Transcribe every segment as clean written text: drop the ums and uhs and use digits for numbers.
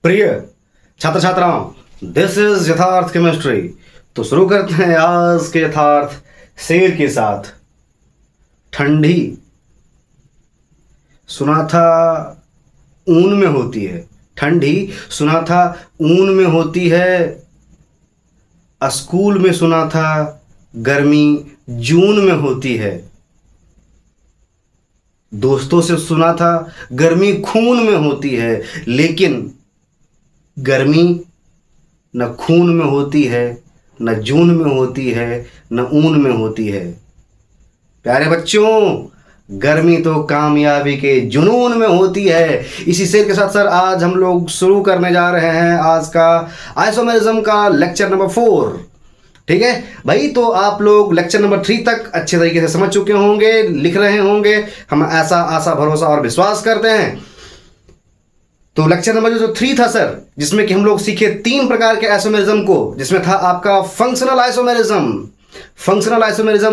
प्रिय छात्र छात्राओं, दिस इज यथार्थ केमिस्ट्री। तो शुरू करते हैं आज के यथार्थ शेर के साथ। ठंडी सुना था ऊन में होती है, ठंडी सुना था ऊन में होती है। स्कूल में सुना था गर्मी जून में होती है। दोस्तों से सुना था गर्मी खून में होती है, लेकिन गर्मी न खून में होती है, न जून में होती है, न ऊन में होती है। प्यारे बच्चों, गर्मी तो कामयाबी के जुनून में होती है। इसी शेर के साथ सर आज हम लोग शुरू करने जा रहे हैं आज का आइसोमेरिज्म का लेक्चर नंबर 4। ठीक है भाई, तो आप लोग लेक्चर नंबर 3 तक अच्छे तरीके से समझ चुके होंगे, लिख रहे होंगे, हम ऐसा आशा भरोसा और विश्वास करते हैं। तो लेक्चर नंबर जो 3 था सर, जिसमें कि हम लोग सीखे 3 प्रकार के आइसोमेरिज्म को, जिसमें था आपका फंक्शनल आइसोमेरिज्म,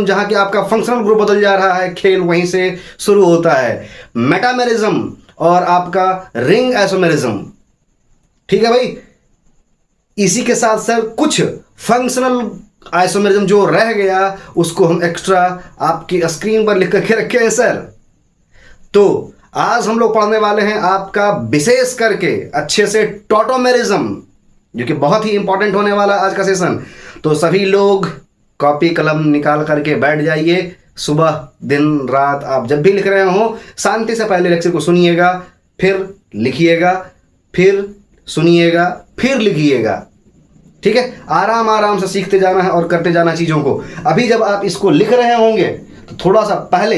जहां कि आपका फंक्शनल ग्रुप बदल जा रहा है, खेल वहीं से शुरू होता है। मेटामेरिज्म और आपका रिंग आइसोमेरिज्म। ठीक है भाई, इसी के साथ सर कुछ फंक्शनल आइसोमेरिज्म जो रह गया उसको हम एक्स्ट्रा आपकी स्क्रीन पर लिख करके रखे हैं सर। तो आज हम लोग पढ़ने वाले हैं आपका विशेष करके अच्छे से टॉटोमेरिज्म, जो कि बहुत ही इंपॉर्टेंट होने वाला आज का सेशन। तो सभी लोग कॉपी कलम निकाल करके बैठ जाइए। सुबह दिन रात आप जब भी लिख रहे हो, शांति से पहले लेक्चर को सुनिएगा, फिर लिखिएगा, फिर सुनिएगा, फिर लिखिएगा। ठीक है, आराम आराम से सीखते जाना है और करते जाना चीज़ों को। अभी जब आप इसको लिख रहे होंगे तो थोड़ा सा पहले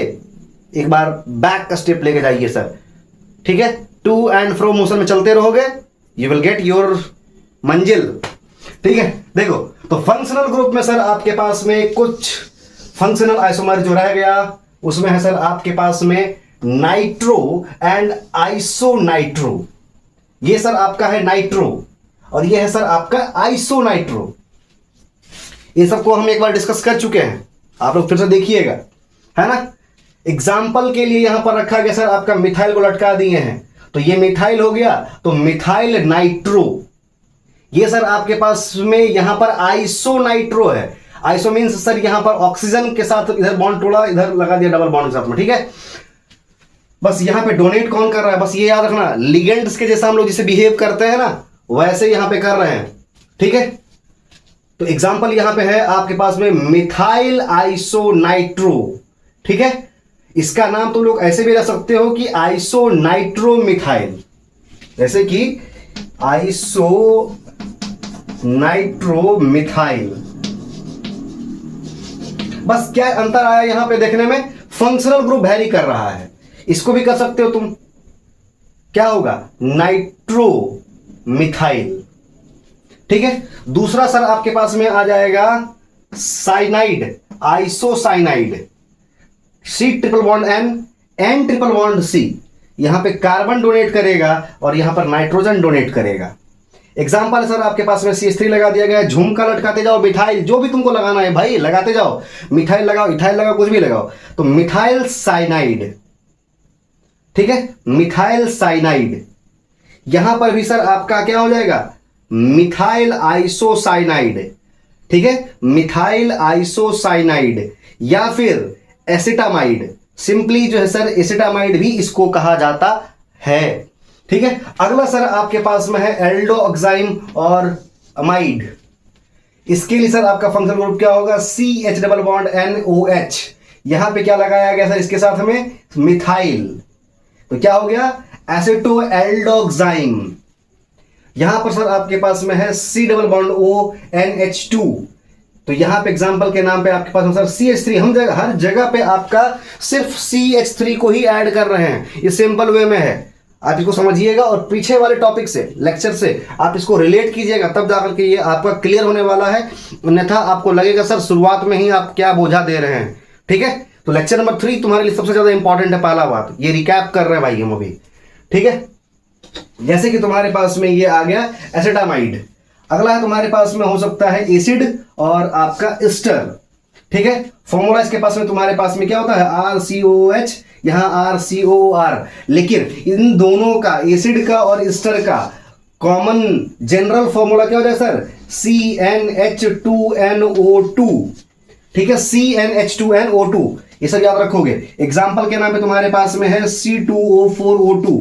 एक बार बैक का स्टेप लेके जाइए सर। ठीक है, टू एंड फ्रो मोशन में चलते रहोगे, यू विल गेट योर मंजिल। ठीक है, देखो तो फंक्शनल ग्रुप में सर आपके पास में कुछ फंक्शनल आइसोमर जो रह गया, उसमें है सर आपके पास में नाइट्रो एंड आइसोनाइट्रो। ये सर आपका है नाइट्रो और ये है सर आपका आइसोनाइट्रो। ये सबको हम एक बार डिस्कस कर चुके हैं, आप लोग फिर से देखिएगा, है ना। एग्जाम्पल के लिए यहां पर रखा गया सर आपका मिथाइल को लटका दिए हैं, तो ये मिथाइल हो गया, तो मिथाइल नाइट्रो। ये सर आपके पास में यहां पर आइसोनाइट्रो है। आइसो मीन्स सर यहां पर ऑक्सीजन के साथ इधर बॉन्ड तोड़ा, इधर लगा दिया डबल बॉन्ड के साथ में। ठीक है, बस यहां पे डोनेट कौन कर रहा है, बस ये याद रखना, लिगेंड्स के जैसा हम लोग जिसे बिहेव करते हैं ना, वैसे यहां पे कर रहे हैं। ठीक है, तो एग्जाम्पल यहां पे है आपके पास में मिथाइल आइसोनाइट्रो। ठीक है, इसका नाम तुम लोग ऐसे भी रख सकते हो कि आइसोनाइट्रोमिथाइल, जैसे कि आइसोनाइट्रोमिथाइल। बस क्या अंतर आया यहां पे देखने में, फंक्शनल ग्रुप वैरी कर रहा है। इसको भी कर सकते हो तुम, क्या होगा, नाइट्रोमिथाइल। ठीक है, दूसरा सर आपके पास में आ जाएगा cyanide, isocyanide. C triple bond N triple bond C, यहां पे कार्बन डोनेट करेगा और यहां पर नाइट्रोजन डोनेट करेगा। एग्जाम्पल सर आपके पास में CH3 लगा दिया गया है, झुमका लटकाते जाओ, मिथाइल जो भी तुमको लगाना है भाई लगाते जाओ, मिथाइल लगाओ, इथाइल लगाओ, कुछ भी लगाओ, तो मिथाइल साइनाइड। ठीक है, मिथाइल साइनाइड। यहां पर भी सर आपका क्या हो जाएगा, मिथाइल आइसोसाइनाइड। ठीक है, मिथाइल आइसोसाइनाइड या फिर एसिटामाइड, सिंपली जो है सर एसिटामाइड भी इसको कहा जाता है। ठीक है, अगला सर आपके पास में है एल्डोक्साइम और अमाइड। इसके लिए सर आपका फंक्शनल ग्रुप क्या होगा, CH डबल बॉन्ड NOH। यहां पे क्या लगाया गया सर इसके साथ में, मिथाइल, तो क्या हो गया, एसिटो एल्डोक्साइम। यहां पर सर आपके पास में है C double bond O NH2, तो यहां पे एग्जांपल के नाम पे आपके पास सर CH3। हम हर जगह पे आपका सिर्फ CH3 को ही ऐड कर रहे हैं, ये सिंपल वे में है, आप इसको समझिएगा और पीछे वाले टॉपिक से, लेक्चर से आप इसको रिलेट कीजिएगा, तब जाकर के ये आपका क्लियर होने वाला है। अन्यथा आपको लगेगा सर शुरुआत में ही आप क्या बोझा दे रहे हैं। ठीक है, तो लेक्चर नंबर 3 तुम्हारे लिए सबसे ज्यादा इंपॉर्टेंट है। पहला बात, ये रिकैप कर रहे हैं भाई हम अभी। ठीक है, जैसे कि तुम्हारे पास में ये आ गया एसिटामाइड। अगला है तुम्हारे पास में हो सकता है एसिड और आपका एस्टर। ठीक है, फॉर्मूला इसके पास में तुम्हारे पास में क्या होता है, RCOH, यहां RCOR। लेकिन इन दोनों का, एसिड का और एस्टर का कॉमन जनरल फॉर्मूला क्या हो जाए सर, CnH2nO2, ठीक है, CnH2nO2, ये सब याद रखोगे। एग्जाम्पल के नाम पे तुम्हारे पास में है C2O4O2,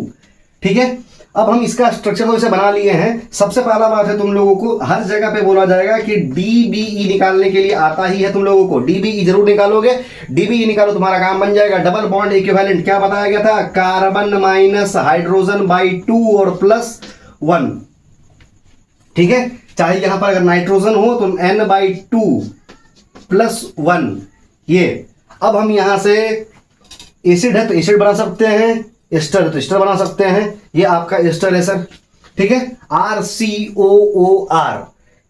ठीक है। अब हम इसका स्ट्रक्चर तो इसे बना लिए हैं। सबसे पहला बात है, तुम लोगों को हर जगह पे बोला जाएगा कि DBE निकालने के लिए आता ही है तुम लोगों को, DBE जरूर निकालोगे। DBE निकालो, तुम्हारा काम बन जाएगा। डबल बॉन्ड इक्विवेलेंट क्या बताया गया था, कार्बन माइनस हाइड्रोजन बाई 2 और प्लस 1, ठीक है। चाहे यहां पर अगर नाइट्रोजन हो तो N/2 प्लस 1, ये। अब हम यहां से एसिड है तो एसिड बना सकते हैं, एस्टर है तो एस्टर बना सकते हैं। ये आपका एस्टर है सर, ठीक है, RCOOR,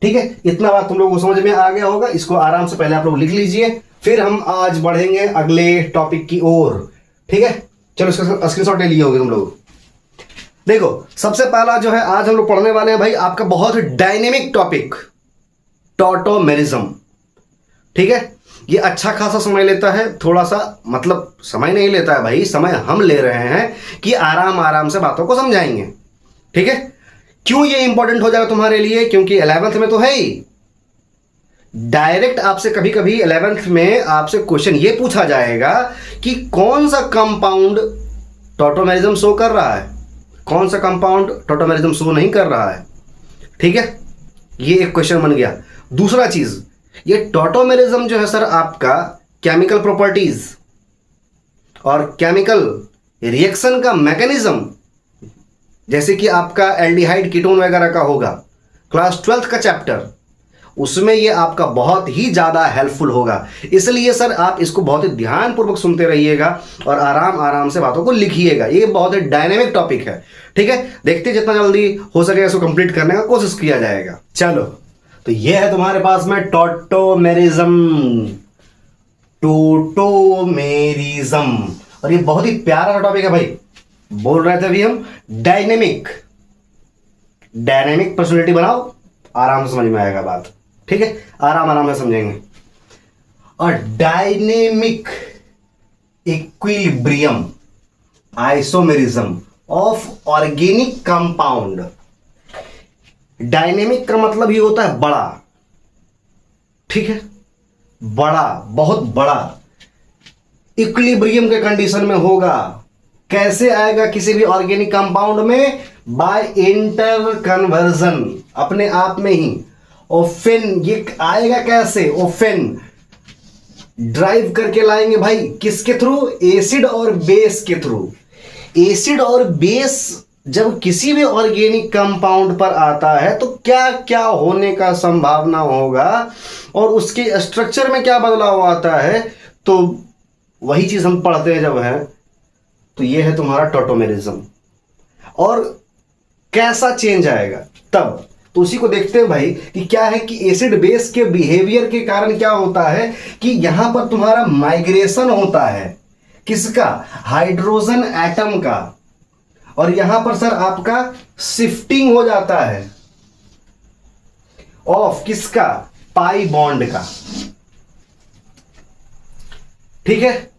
ठीक है। इतना बात तुम लोगों को समझ में आ गया होगा। इसको आराम से पहले आप लोग लिख लीजिए, फिर हम आज बढ़ेंगे अगले टॉपिक की ओर, ठीक है। चलो इसका स्क्रीनशॉट ले लिए होगे तुम लोग। देखो सबसे पहला जो है आज हम लोग पढ़ने वाले हैं भाई आपका बहुत डायनेमिक टॉपिक, टॉटोमेरिज्म, ठीक है। ये अच्छा खासा समय लेता है, थोड़ा सा मतलब समय नहीं लेता है भाई, समय हम ले रहे हैं कि आराम आराम से बातों को समझाएंगे, ठीक है। क्यों ये इंपॉर्टेंट हो जाएगा तुम्हारे लिए, क्योंकि 11th में तो है ही। डायरेक्ट आपसे कभी कभी 11th में आपसे क्वेश्चन ये पूछा जाएगा कि कौन सा कंपाउंड टॉटोमेरिज्म शो कर रहा है, कौन सा कंपाउंड टॉटोमेरिज्म शो नहीं कर रहा है, ठीक है। ये एक क्वेश्चन बन गया। दूसरा चीज, ये टॉटोमेरिज्म जो है सर आपका केमिकल प्रॉपर्टीज और केमिकल रिएक्शन का मैकेनिज्म, जैसे कि आपका एल्डिहाइड कीटोन वगैरह का होगा क्लास 12th का चैप्टर, उसमें ये आपका बहुत ही ज़्यादा हेल्पफुल होगा। इसलिए सर आप इसको बहुत ही ध्यानपूर्वक सुनते रहिएगा और आराम आराम से बातों को लिखिएगा। ये बहुत ही डायनेमिक टॉपिक है, ठीक है। देखते जितना जल्दी हो सके इसको कंप्लीट करने का कोशिश किया जाएगा। चलो तो ये है तुम्हारे पास में टॉटोमेरिज्म, टोटोमेरिज्म, और ये बहुत ही प्यारा टॉपिक है भाई। बोल रहे थे अभी हम डायनेमिक, डायनेमिक पर्सनैलिटी बनाओ, आराम से समझ में आएगा बात, ठीक है। आराम आराम से समझेंगे। और dynamic equilibrium isomerism of organic compound. Dynamic का मतलब ये होता है बड़ा, ठीक है, बड़ा, बहुत बड़ा। इक्विलिब्रियम के कंडीशन में होगा, कैसे आएगा किसी भी ऑर्गेनिक कंपाउंड में, बाय इंटर कन्वर्जन, अपने आप में ही। ओफेन ये आएगा कैसे, ओफेन ड्राइव करके लाएंगे भाई, किसके थ्रू, एसिड और बेस के थ्रू। एसिड और बेस जब किसी भी ऑर्गेनिक कंपाउंड पर आता है तो क्या क्या होने का संभावना होगा और उसके स्ट्रक्चर में क्या बदलाव आता है, तो वही चीज हम पढ़ते हैं जब है। तो ये है तुम्हारा टॉटोमेरिज्म, और कैसा चेंज आएगा तब, तो उसी को देखते हैं भाई कि क्या है कि एसिड बेस के बिहेवियर के कारण क्या होता है कि यहां पर तुम्हारा माइग्रेशन होता है, किसका, हाइड्रोजन एटम का, और यहां पर सर आपका शिफ्टिंग हो जाता है ऑफ किसका, पाई बॉन्ड का, ठीक है।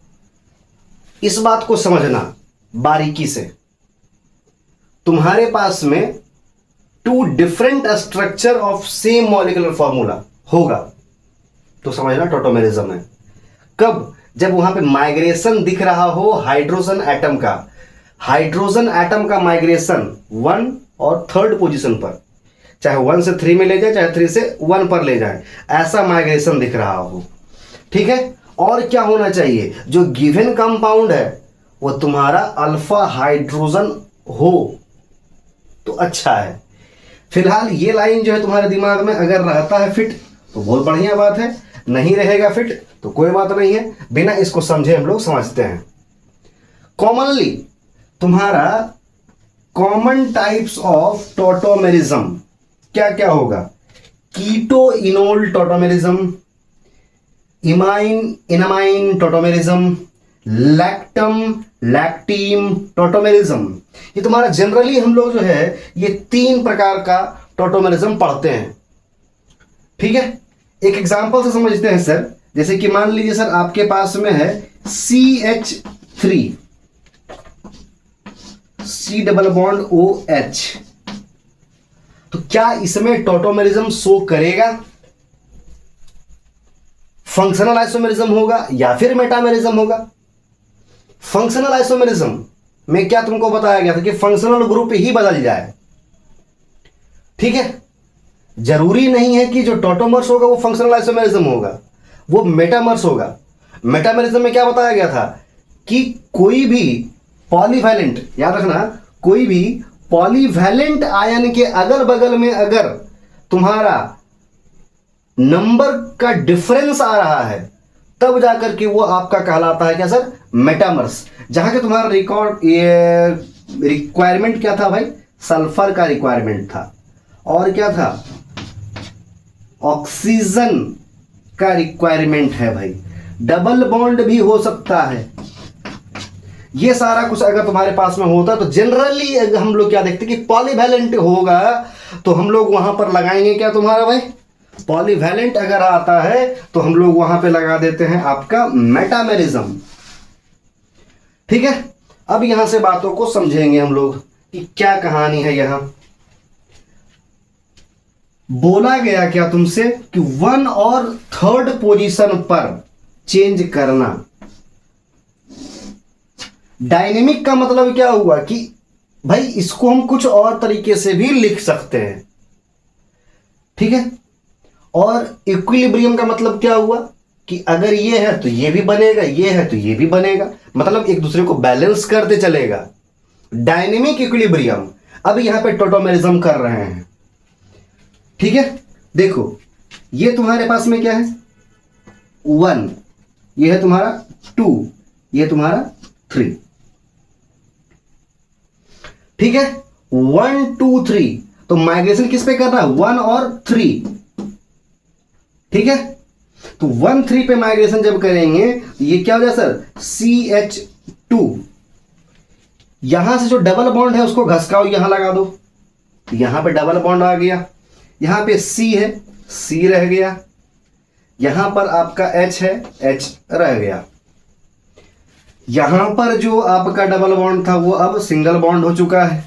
इस बात को समझना बारीकी से। तुम्हारे पास में 2 different structure of same molecular formula होगा तो समझना टॉटोमेरिज्म है। कब, जब वहां पे माइग्रेशन दिख रहा हो हाइड्रोजन एटम का, हाइड्रोजन एटम का माइग्रेशन 1 और 3rd पोजीशन पर, चाहे 1 से 3 में ले जाए, चाहे 3 से 1 पर ले जाए, ऐसा माइग्रेशन दिख रहा हो, ठीक है। और क्या होना चाहिए, जो गिवन कंपाउंड है वो तुम्हारा अल्फा हाइड्रोजन हो तो अच्छा है। फिलहाल ये लाइन जो है तुम्हारे दिमाग में अगर रहता है फिट तो बहुत बढ़िया बात है, नहीं रहेगा फिट तो कोई बात नहीं है, बिना इसको समझे हम लोग समझते हैं। कॉमनली तुम्हारा कॉमन टाइप्स ऑफ टॉटोमेरिज्म क्या क्या होगा, keto enol tautomerism, imine enamine tautomerism, lactam lactim tautomerism. ये तुम्हारा जनरली हम लोग जो है ये 3 प्रकार का टॉटोमेरिज्म पढ़ते हैं, ठीक है। एक एग्जांपल से समझते हैं सर, जैसे कि मान लीजिए सर आपके पास में है CH3 C double bond OH, तो क्या इसमें टॉटोमेरिज्म शो करेगा? फंक्शनल आइसोमेरिज्म होगा या फिर मेटामेरिज्म होगा? फंक्शनल आइसोमेरिज्म में क्या तुमको बताया गया था कि फंक्शनल ग्रुप ही बदल जाए। ठीक है, जरूरी नहीं है कि जो टॉटोमर्स होगा वो फंक्शनल आइसोमेरिज्म होगा, वो मेटामर्स होगा। मेटामेरिज्म में क्या बताया गया था कि कोई भी पॉलीवैलेंट, याद रखना, कोई भी पॉलीवैलेंट आयन के अगल बगल में अगर तुम्हारा नंबर का डिफरेंस आ रहा है तब जाकर के वो आपका कहलाता है क्या सर? मेटामर्स। जहां के तुम्हारा रिक्वायरमेंट क्या था भाई? सल्फर का रिक्वायरमेंट था, और क्या था? ऑक्सीजन का रिक्वायरमेंट है भाई। डबल बॉन्ड भी हो सकता है। ये सारा कुछ अगर तुम्हारे पास में होता तो जनरली हम लोग क्या देखते कि पॉलीवैलेंट होगा तो हम लोग वहां पर लगाएंगे क्या तुम्हारा भाई? पॉलीवैलेंट अगर आता है तो हम लोग वहां पे लगा देते हैं आपका मेटामेरिज्म। ठीक है, अब यहां से बातों को समझेंगे हम लोग कि क्या कहानी है। यहां बोला गया क्या तुमसे कि 1 और 3rd पोजीशन पर चेंज करना। डायनेमिक का मतलब क्या हुआ कि भाई इसको हम कुछ और तरीके से भी लिख सकते हैं। ठीक है, और इक्विलिब्रियम का मतलब क्या हुआ कि अगर ये है तो ये भी बनेगा, ये है तो ये भी बनेगा, मतलब एक दूसरे को बैलेंस करते चलेगा। Dynamic equilibrium. अब यहां पे टॉटोमेरिज्म कर रहे हैं। ठीक है, देखो ये तुम्हारे पास में क्या है? 1, ये है तुम्हारा 2, ये तुम्हारा 3। ठीक है, 1 2 3, तो माइग्रेशन किस पे करना है? 1 और 3। ठीक है, तो 1 3 पे माइग्रेशन जब करेंगे ये क्या हो जाए सर? CH2। यहां से जो डबल बॉन्ड है उसको घसकाओ, यहां लगा दो, यहां पे डबल बॉन्ड आ गया। यहां पे C है, C रह गया। यहां पर आपका H है, H रह गया। यहां पर जो आपका डबल बॉन्ड था वो अब सिंगल बॉन्ड हो चुका है।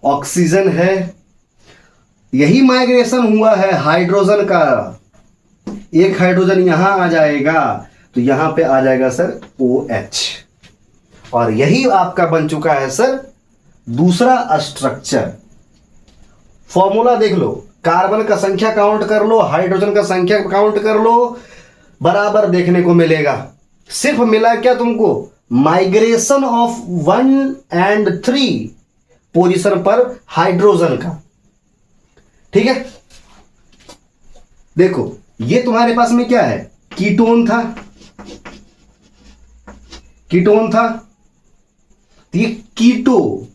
ऑक्सीजन है, यही माइग्रेशन हुआ है हाइड्रोजन का। एक हाइड्रोजन यहां आ जाएगा तो यहां पे आ जाएगा सर OH, और यही आपका बन चुका है सर दूसरा स्ट्रक्चर। फॉर्मूला देख लो, कार्बन का संख्या काउंट कर लो, हाइड्रोजन का संख्या काउंट कर लो, बराबर देखने को मिलेगा। सिर्फ मिला क्या तुमको? माइग्रेशन ऑफ 1 and 3 पोजीशन पर हाइड्रोजन का। ठीक है, देखो ये तुम्हारे पास में क्या है? कीटोन था, कीटोन था, तो ये कीटो,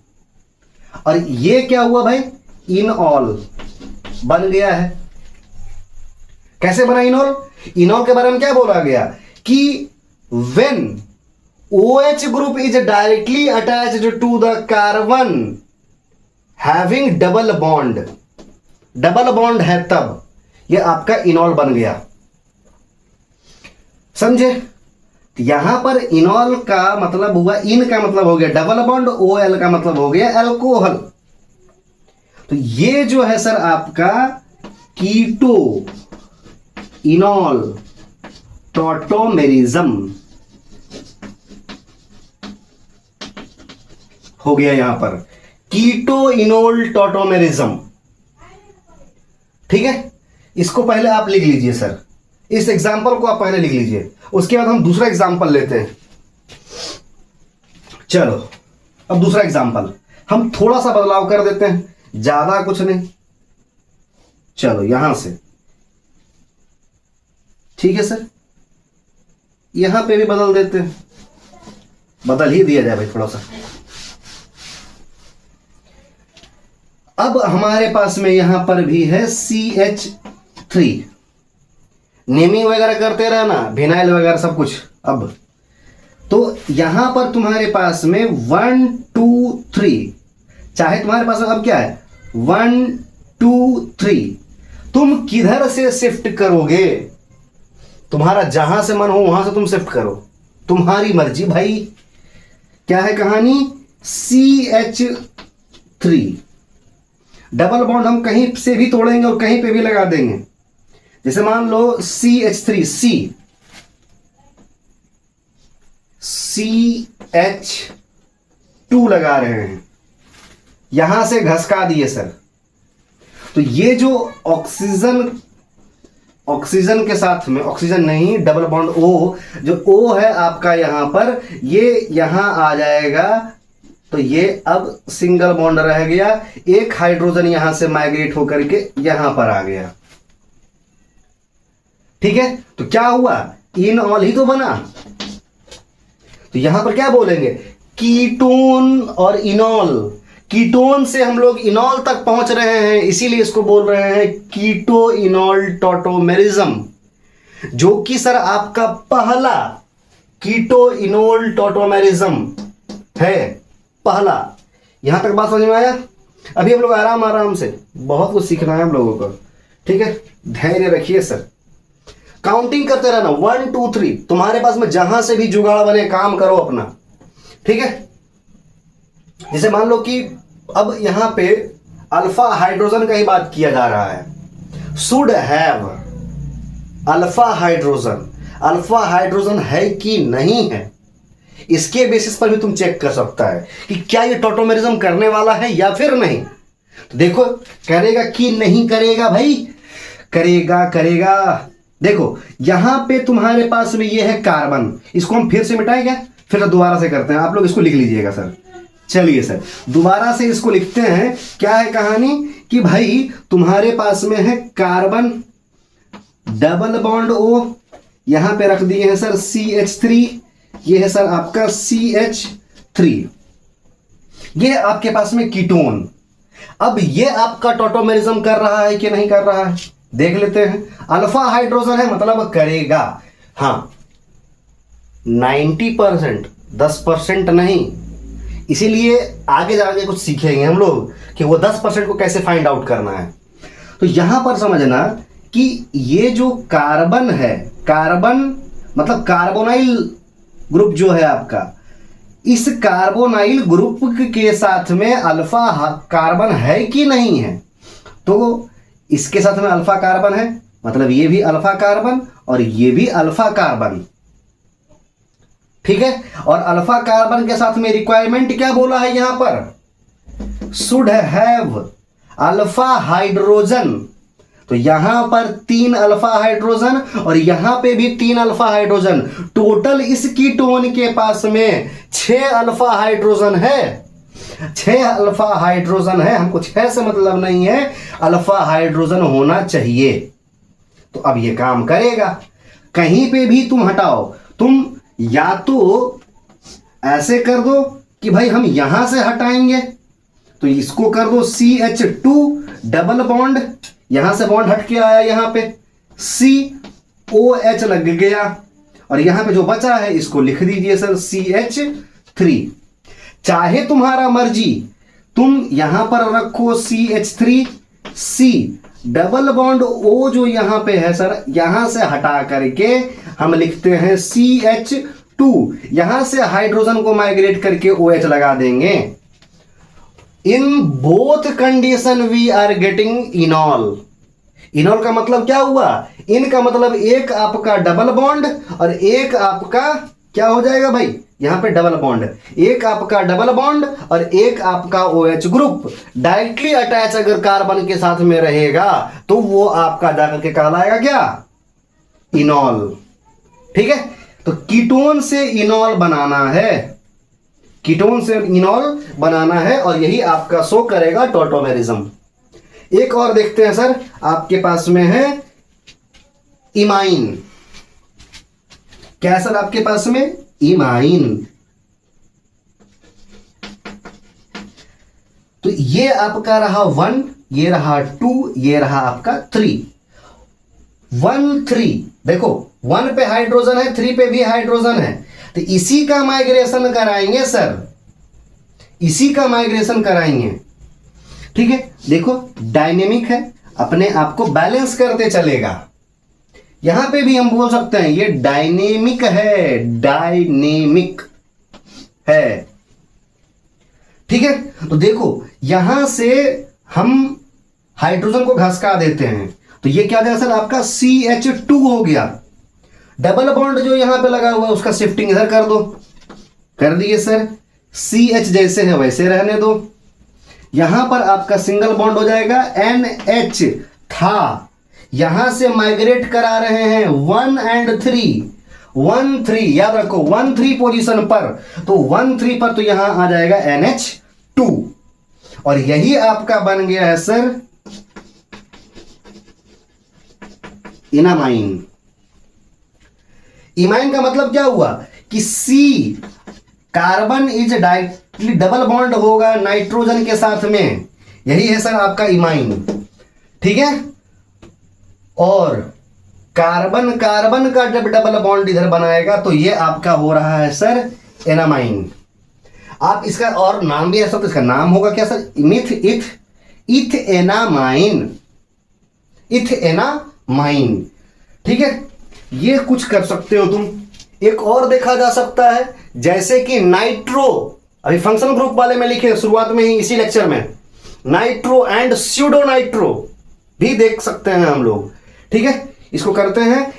और ये क्या हुआ भाई? इनऑल बन गया है। कैसे बना इनॉल? इनॉल के बारे में क्या बोला गया कि when OH group is directly attached to the carbon having double bond, double bond है तब ये आपका इनॉल बन गया। समझे? यहां पर इनॉल का मतलब हुआ, इन का मतलब हो गया डबल बॉन्ड, OL का मतलब हो गया अल्कोहल। तो ये जो है सर आपका कीटो इनॉल टॉटोमेरिज्म हो गया। यहां पर कीटो इनोल टॉटोमेरिज्म। ठीक है, इसको पहले आप लिख लीजिए सर, इस एग्जांपल को आप पहले लिख लीजिए, उसके बाद हम दूसरा एग्जांपल लेते हैं। चलो अब दूसरा एग्जांपल हम थोड़ा सा बदलाव कर देते हैं, ज्यादा कुछ नहीं। चलो यहां से, ठीक है सर, यहां पे भी बदल देते हैं, बदल ही दिया जाए भाई थोड़ा सा। अब हमारे पास में यहां पर भी है CH3, नेमिंग वगैरह करते रहना, विनाइल वगैरह सब कुछ। अब तो यहां पर तुम्हारे पास में 1 2 3, चाहे तुम्हारे पास अब क्या है 1 2 3, तुम किधर से शिफ्ट करोगे? तुम्हारा जहां से मन हो वहां से तुम शिफ्ट करो, तुम्हारी मर्जी भाई। क्या है कहानी? CH3। डबल बॉन्ड हम कहीं से भी तोड़ेंगे और कहीं पे भी लगा देंगे। जैसे मान लो CH3 CH2 लगा रहे हैं, यहां से घसका दिए सर, तो ये जो ऑक्सीजन के साथ में, ऑक्सीजन नहीं, डबल बॉन्ड O, जो O है आपका यहां पर, ये यहां आ जाएगा, तो ये अब सिंगल बॉन्ड रह गया, एक हाइड्रोजन यहां से माइग्रेट होकर के यहां पर आ गया। ठीक है, तो क्या हुआ, इनऑल ही तो बना। तो यहां पर क्या बोलेंगे, कीटोन और इनॉल। कीटोन से हम लोग इनॉल तक पहुंच रहे हैं, इसीलिए इसको बोल रहे हैं कीटो इनॉल टॉटोमेरिज्म, जो कि सर आपका पहला कीटो इनॉल टॉटोमेरिज्म है, पहला। यहां तक बात समझ में आया। अभी हम लोग आराम आराम से, बहुत कुछ सीखना है हम लोगों को, ठीक है, धैर्य रखिए सर, काउंटिंग करते रहना, 1 2 3, तुम्हारे पास में जहां से भी जुगाड़ बने काम करो अपना, ठीक है। जैसे मान लो कि अब यहां पे अल्फा हाइड्रोजन का ही बात किया जा रहा है, should have alpha hydrogen, alpha hydrogen है कि नहीं है, इसके बेसिस पर भी तुम चेक कर सकता है कि क्या ये टॉटोमेरिज्म करने वाला है या फिर नहीं। तो देखो, करेगा कि नहीं करेगा भाई, करेगा करेगा। देखो यहां पे तुम्हारे पास में ये है कार्बन, इसको हम फिर से मिटाएं क्या, फिर दोबारा से करते हैं, आप लोग इसको लिख लीजिएगा सर। चलिए सर, दोबारा से इसको लिखते हैं। क्या है कहानी कि भाई तुम्हारे पास में है कार्बन, डबल बॉन्ड O, यहां पे रख दिए हैं सर CH3, ये है सर आपका CH3, ये आपके पास में कीटोन। अब ये आपका टॉटोमेरिज्म कर रहा है कि नहीं कर रहा है, देख लेते हैं। अल्फा हाइड्रोजन है मतलब करेगा, हाँ 90%, 10% नहीं, इसीलिए आगे जाके कुछ सीखेंगे हम लोग कि वो 10% को कैसे फाइंड आउट करना है। तो यहां पर समझना कि ये जो कार्बन है, कार्बन मतलब कार्बोनाइल ग्रुप जो है आपका, इस कार्बोनाइल ग्रुप के साथ में अल्फा कार्बन है कि नहीं है, तो इसके साथ में अल्फा कार्बन है, मतलब ये भी अल्फा कार्बन और ये भी अल्फा कार्बन, ठीक है। और अल्फा कार्बन के साथ में रिक्वायरमेंट क्या बोला है यहां पर, शुड हैव अल्फा हाइड्रोजन, तो यहां पर 3 अल्फा हाइड्रोजन और यहां पे भी 3 अल्फा हाइड्रोजन, टोटल इस कीटोन के पास में 6 अल्फा हाइड्रोजन है, 6 अल्फा हाइड्रोजन है, हमको 6 से मतलब नहीं है, अल्फा हाइड्रोजन होना चाहिए। तो अब ये काम करेगा, कहीं पे भी तुम हटाओ, तुम या तो ऐसे कर दो कि भाई हम यहां से हटाएंगे, तो इसको कर दो CH2 डबल बॉन्ड, यहां से बॉन्ड हट के आया, यहां पे COH लग गया, और यहां पे जो बचा है इसको लिख दीजिए सर CH3। चाहे तुम्हारा मर्जी, तुम यहां पर रखो CH3, C double bond O जो यहां पे है सर, यहां से हटा करके हम लिखते हैं CH2, यहां से हाइड्रोजन को माइग्रेट करके OH लगा देंगे। In both condition we are getting enol. Enol का मतलब क्या हुआ, इनका मतलब एक आपका डबल बॉन्ड और एक आपका क्या हो जाएगा भाई, यहां पे डबल बॉन्ड, एक आपका डबल बॉन्ड और एक आपका OH ग्रुप डायरेक्टली अटैच अगर कार्बन के साथ में रहेगा तो वो आपका जाकर के कहलाएगा क्या, इनॉल, ठीक है। तो कीटोन से इनॉल बनाना है, कीटोन से इनॉल बनाना है, और यही आपका शो करेगा टॉटोमेरिज्म। एक और देखते हैं सर, आपके पास में है इमाइन। क्या सर आपके पास में, इमाइन। तो ये आपका रहा 1, ये रहा 2, ये रहा आपका 3, 1 3। देखो 1 पे हाइड्रोजन है, 3 पे भी हाइड्रोजन है, तो इसी का माइग्रेशन कराएंगे सर, इसी का माइग्रेशन कराएंगे, ठीक है। देखो डायनेमिक है, अपने आप को बैलेंस करते चलेगा, यहां पे भी हम बोल सकते हैं ये डायनेमिक है, डायनेमिक है, ठीक है। तो देखो यहां से हम हाइड्रोजन को घसका देते हैं, तो ये क्या हो जाएगा सर, आपका CH2 हो गया। डबल बॉन्ड जो यहां पे लगा हुआ है उसका शिफ्टिंग इधर कर दो, कर दिए सर। CH जैसे है वैसे रहने दो। यहां पर आपका सिंगल बॉन्ड हो जाएगा, NH था, यहां से माइग्रेट करा रहे हैं 1 और 3, 1 3 याद रखो, 1 3 पोजीशन पर, तो 1 3 पर तो यहां आ जाएगा NH2, और यही आपका बन गया है सर इनामाइन। इमाइन का मतलब क्या हुआ कि C carbon is directly double bond होगा नाइट्रोजन के साथ में, यही है सर आपका इमाइन, ठीक है। और कार्बन कार्बन का जब डबल बॉन्ड इधर बनाएगा तो ये आपका हो रहा है सर एनामाइन। आप इसका और नाम भी ऐसा, तो इसका नाम होगा क्या सर, मिथ इथ इथ एनामाइन, इथ एनामाइन, ठीक है। ये कुछ कर सकते हो तुम। एक और देखा जा सकता है, जैसे कि नाइट्रो, अभी फंक्शनल ग्रुप वाले में लिखे शुरुआत में ही इसी लेक्चर में, नाइट्रो एंड स्यूडो नाइट्रो भी देख सकते हैं हम लोग, ठीक है। इसको करते हैं।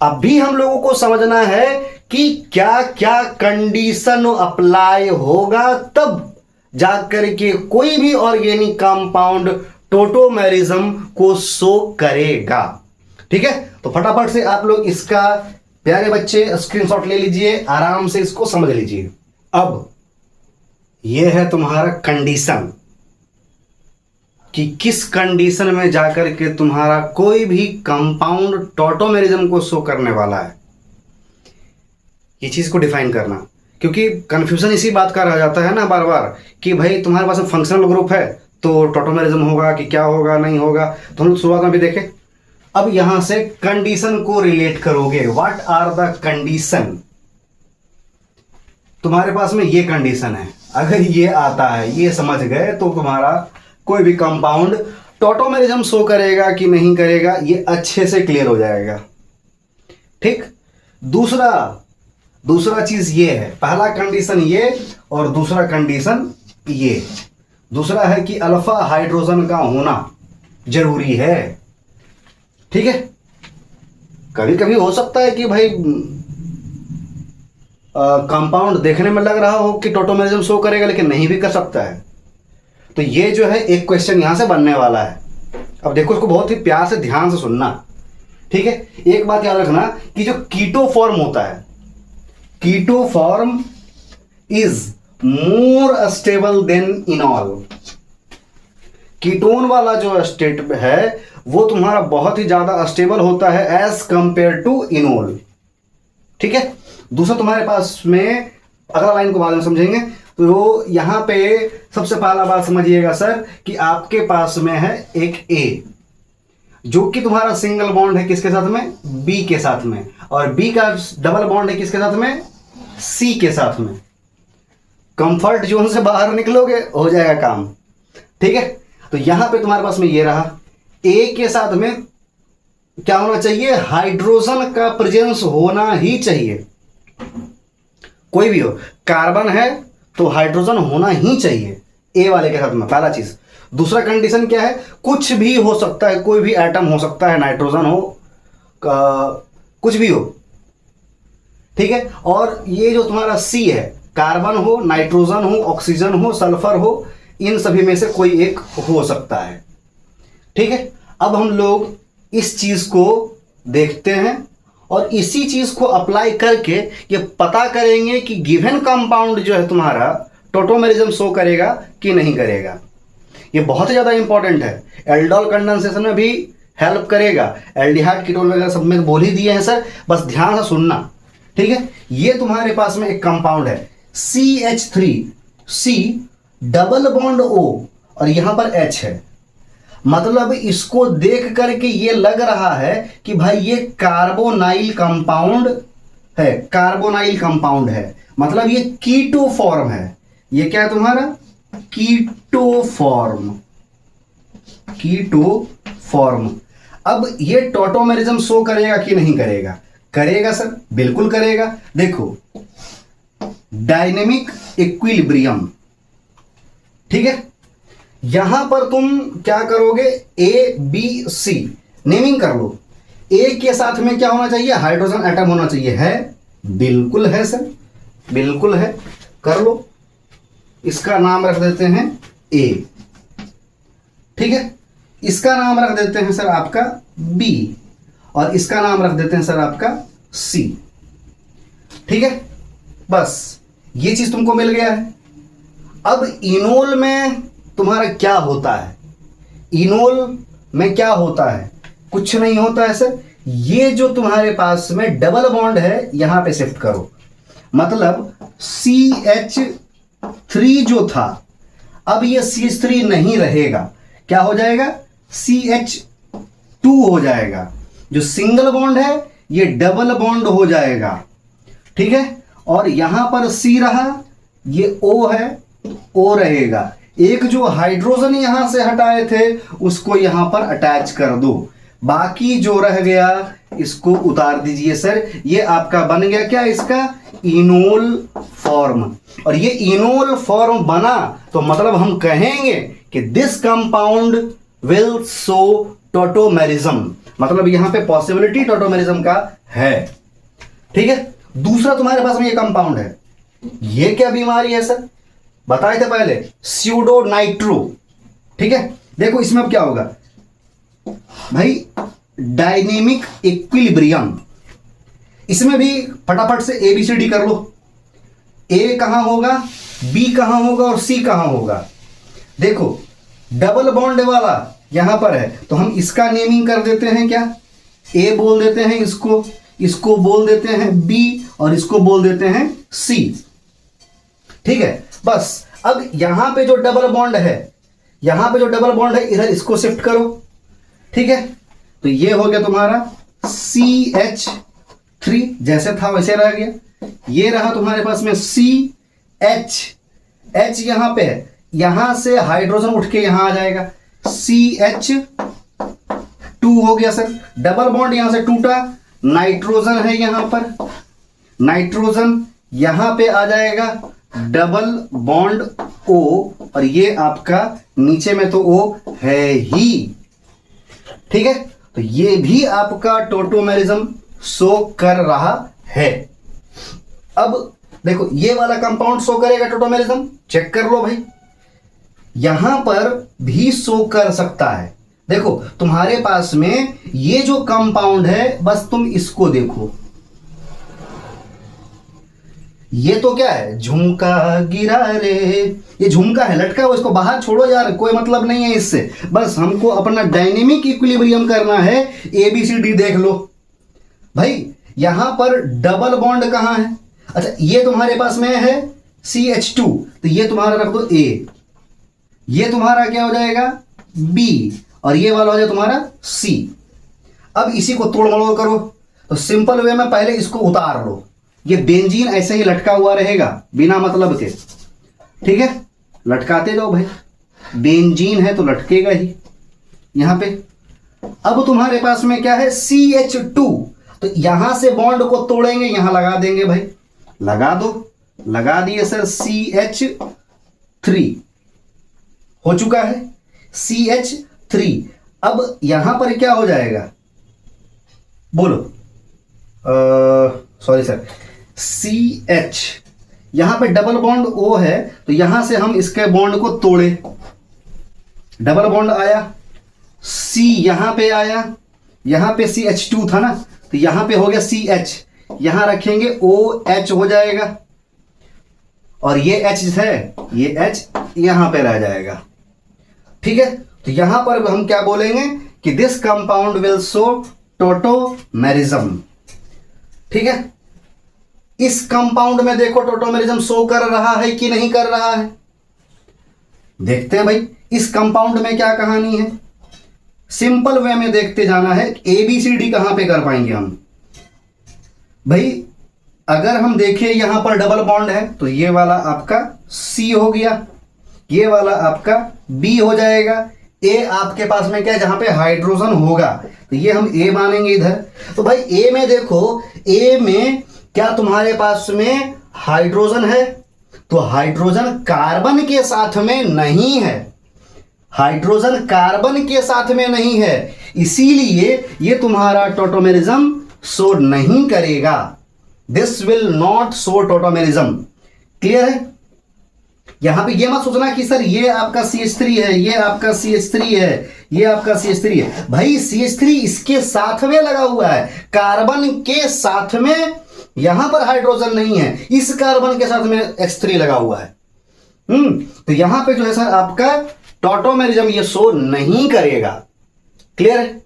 अभी हम लोगों को समझना है कि क्या क्या कंडीशन अप्लाई होगा, तब जाकर के कोई भी ऑर्गेनिक कंपाउंड टोटोमेरिज्म को शो करेगा, ठीक है। तो फटाफट से आप लोग इसका प्यारे बच्चे स्क्रीनशॉट ले लीजिए, आराम से इसको समझ लीजिए। अब यह है तुम्हारा कंडीशन कि किस कंडीशन में जाकर के तुम्हारा कोई भी कंपाउंड टोटोमेरिज्म को शो करने वाला है, ये चीज को डिफाइन करना, क्योंकि कंफ्यूजन इसी बात का रह जाता है ना बार बार कि भाई तुम्हारे पास फंक्शनल ग्रुप है तो टोटोमेरिज्म होगा कि क्या होगा नहीं होगा। तो हम लोग शुरुआत में भी देखें। अब यहां से कंडीशन को रिलेट करोगे, व्हाट आर द कंडीशन। तुम्हारे पास में ये कंडीशन है, अगर ये आता है, ये समझ गए, तो तुम्हारा कोई भी कंपाउंड टोटोमेरिज्म शो करेगा कि नहीं करेगा, ये अच्छे से क्लियर हो जाएगा, ठीक। दूसरा चीज ये है, पहला कंडीशन ये और दूसरा कंडीशन ये। दूसरा है कि अल्फा हाइड्रोजन का होना जरूरी है, ठीक है। कभी कभी हो सकता है कि भाई कंपाउंड देखने में लग रहा हो कि टोटोमेरिज्म शो करेगा, लेकिन नहीं भी कर सकता है। तो ये जो है एक क्वेश्चन यहां से बनने वाला है। अब देखो, इसको बहुत ही प्यार से ध्यान से सुनना, ठीक है। एक बात याद रखना कि जो कीटो फॉर्म होता है, keto form is more stable than enol. Ketone वाला जो स्टेट है वो तुम्हारा बहुत ही ज्यादा स्टेबल होता है एज कंपेयर टू इनोल, ठीक है। दूसरा तुम्हारे पास में, अगला लाइन को बाद में समझेंगे, तो यहां पे सबसे पहला बात समझिएगा सर कि आपके पास में है एक ए, जो कि तुम्हारा सिंगल बॉन्ड है किसके साथ में, बी के साथ में, और बी का डबल बॉन्ड है किसके साथ में, सी के साथ में। कंफर्ट जोन से बाहर निकलोगे हो जाएगा काम, ठीक है। तो यहां पे तुम्हारे पास में ये रहा, ए के साथ में क्या होना चाहिए, हाइड्रोजन का प्रेजेंस होना ही चाहिए, कोई भी हो। कार्बन है तो हाइड्रोजन होना ही चाहिए ए वाले के साथ में, पहला चीज। दूसरा कंडीशन क्या है, कुछ भी हो सकता है, कोई भी एटम हो सकता है, नाइट्रोजन हो, कुछ भी हो, ठीक है। और ये जो तुम्हारा सी है, कार्बन हो, नाइट्रोजन हो, ऑक्सीजन हो, सल्फर हो, इन सभी में से कोई एक हो सकता है, ठीक है। अब हम लोग इस चीज को देखते हैं और इसी चीज को अप्लाई करके ये पता करेंगे कि गिवन कंपाउंड जो है तुम्हारा टोटोमेरिज्म शो करेगा कि नहीं करेगा। ये बहुत ही ज्यादा इंपॉर्टेंट है, एल्डोल कंडेंसेशन में भी हेल्प करेगा, एल्डिहाइड कीटोन वगैरह सब में बोल ही दिए हैं सर, बस ध्यान से सुनना, ठीक है। ये तुम्हारे पास में एक कंपाउंड है CH3, C double bond O और यहां पर H है, मतलब इसको देख करके ये लग रहा है कि भाई ये कार्बोनाइल कंपाउंड है, कार्बोनाइल कंपाउंड है, मतलब ये कीटो फॉर्म है। ये क्या है तुम्हारा, कीटो फॉर्म, कीटो फॉर्म। अब ये टोटोमेरिज्म शो करेगा कि नहीं करेगा, करेगा सर, बिल्कुल करेगा। देखो, डायनेमिक इक्विलिब्रियम, ठीक है, यहां पर तुम क्या करोगे, ए बी सी नेमिंग कर लो। ए के साथ में क्या होना चाहिए, हाइड्रोजन एटम होना चाहिए, है बिल्कुल है सर, बिल्कुल है, कर लो। इसका नाम रख देते हैं ए, ठीक है। इसका नाम रख देते हैं सर आपका बी, और इसका नाम रख देते हैं सर आपका सी, ठीक है। बस ये चीज तुमको मिल गया है। अब इनोल में तुम्हारा क्या होता है, इनोल में क्या होता है, कुछ नहीं होता है सर। ये जो तुम्हारे पास में डबल बॉन्ड है यहां पे शिफ्ट करो, मतलब CH3 जो था अब ये CH3 नहीं रहेगा, क्या हो जाएगा, CH2 हो जाएगा। जो सिंगल बॉन्ड है ये डबल बॉन्ड हो जाएगा, ठीक है। और यहां पर C रहा, ये O है, O रहेगा। एक जो हाइड्रोजन यहां से हटाए थे उसको यहां पर अटैच कर दो, बाकी जो रह गया इसको उतार दीजिए सर। ये आपका बन गया क्या, इसका इनोल फॉर्म। और ये इनोल फॉर्म बना तो मतलब हम कहेंगे कि this compound will show tautomerism, मतलब यहां पे पॉसिबिलिटी टोटोमेरिज्म का है, ठीक है। दूसरा तुम्हारे पास में ये कंपाउंड है, ये क्या बीमारी है सर, बताए थे पहले, स्यूडो नाइट्रो, ठीक है। देखो इसमें अब क्या होगा भाई, डायनेमिक इक्विलिब्रियम। इसमें भी फटाफट से ABCD कर लो। ए कहां होगा, बी कहां होगा और सी कहां होगा। देखो डबल बॉन्ड वाला यहां पर है तो हम इसका नेमिंग कर देते हैं क्या, ए बोल देते हैं इसको, इसको बोल देते हैं बी और इसको बोल देते हैं सी, ठीक है। बस अब यहां पे जो डबल बॉन्ड है, यहां पे जो डबल बॉन्ड है इधर इसको शिफ्ट करो, ठीक है। तो ये हो गया तुम्हारा CH3, जैसे था वैसे रह गया। ये रहा तुम्हारे पास में CH, H यहां पे है, यहां से हाइड्रोजन उठ के यहां आ जाएगा, CH2 हो गया सर। डबल बॉन्ड यहां से टूटा, नाइट्रोजन है यहां पर, नाइट्रोजन यहां पे आ जाएगा, डबल बॉन्ड O, और ये आपका नीचे में तो O है ही, ठीक है। तो ये भी आपका टोटोमेरिज्म शो कर रहा है। अब देखो ये वाला कंपाउंड शो करेगा टोटोमेरिज्म, चेक कर लो भाई, यहां पर भी शो कर सकता है। देखो तुम्हारे पास में ये जो कंपाउंड है, बस तुम इसको देखो, ये तो क्या है, झुमका गिरा रे, ये झुमका है, लटका हुआ, इसको बाहर छोड़ो यार, कोई मतलब नहीं है इससे। बस हमको अपना डायनेमिक इक्विलिब्रियम करना है। ABCD देख लो भाई, यहां पर डबल बॉन्ड कहां है, अच्छा ये तुम्हारे पास में है CH2, तो ये तुम्हारा रख दो A, ये तुम्हारा क्या हो जाएगा B, और ये वाला हो जाए तुम्हारा C। अब इसी को तोड़ मरोड़ करो, तो सिंपल वे में पहले इसको उतार लो, ये बेंजीन ऐसे ही लटका हुआ रहेगा बिना मतलब के, ठीक है, लटकाते जाओ भाई, बेंजीन है तो लटकेगा ही यहां पे। अब तुम्हारे पास में क्या है CH2, तो यहां से बॉन्ड को तोड़ेंगे, यहां लगा देंगे भाई, लगा दो, लगा दिए सर, CH3 हो चुका है, CH3। अब यहां पर क्या हो जाएगा, बोलो, सॉरी सर, CH, यहां पे डबल बॉन्ड O है तो यहां से हम इसके बॉन्ड को तोड़े, डबल बॉन्ड आया, C यहां पे आया, यहां पे CH2 था ना, तो यहां पे हो गया CH, यहां रखेंगे OH हो जाएगा, और ये H है, ये H यहां पे रह जाएगा, ठीक है। तो यहां पर हम क्या बोलेंगे कि this compound will show tautomerism, ठीक है। इस कंपाउंड में देखो टोटोमेरिज्म शो कर रहा है कि नहीं कर रहा है, देखते हैं भाई इस कंपाउंड में क्या कहानी है। सिंपल वे में देखते जाना है, ABCD कहां पे कर पाएंगे हम भाई। अगर हम देखें यहां पर डबल बॉन्ड है तो ये वाला आपका C हो गया, ये वाला आपका B हो जाएगा, A आपके पास में क्या है, जहां पे हाइड्रोजन होगा तो ये हम A मानेंगे इधर। तो भाई A में देखो, A में क्या तुम्हारे पास में हाइड्रोजन है, तो हाइड्रोजन कार्बन के साथ में नहीं है, हाइड्रोजन कार्बन के साथ में नहीं है, इसीलिए ये तुम्हारा टॉटोमेरिज्म शो नहीं करेगा। This will not show tautomerism. Clear है? यहां पे ये मत सोचना कि सर ये आपका CH3 है, ये आपका CH3 है, ये आपका CH3 है। भाई CH3 इसके साथ में लगा हुआ है, कार्बन के साथ में, यहां पर हाइड्रोजन नहीं है, इस कार्बन के साथ में H3 लगा हुआ है। तो यहां पे जो है सर आपका टॉटोमेरिज्म ये शो नहीं करेगा। क्लियर है?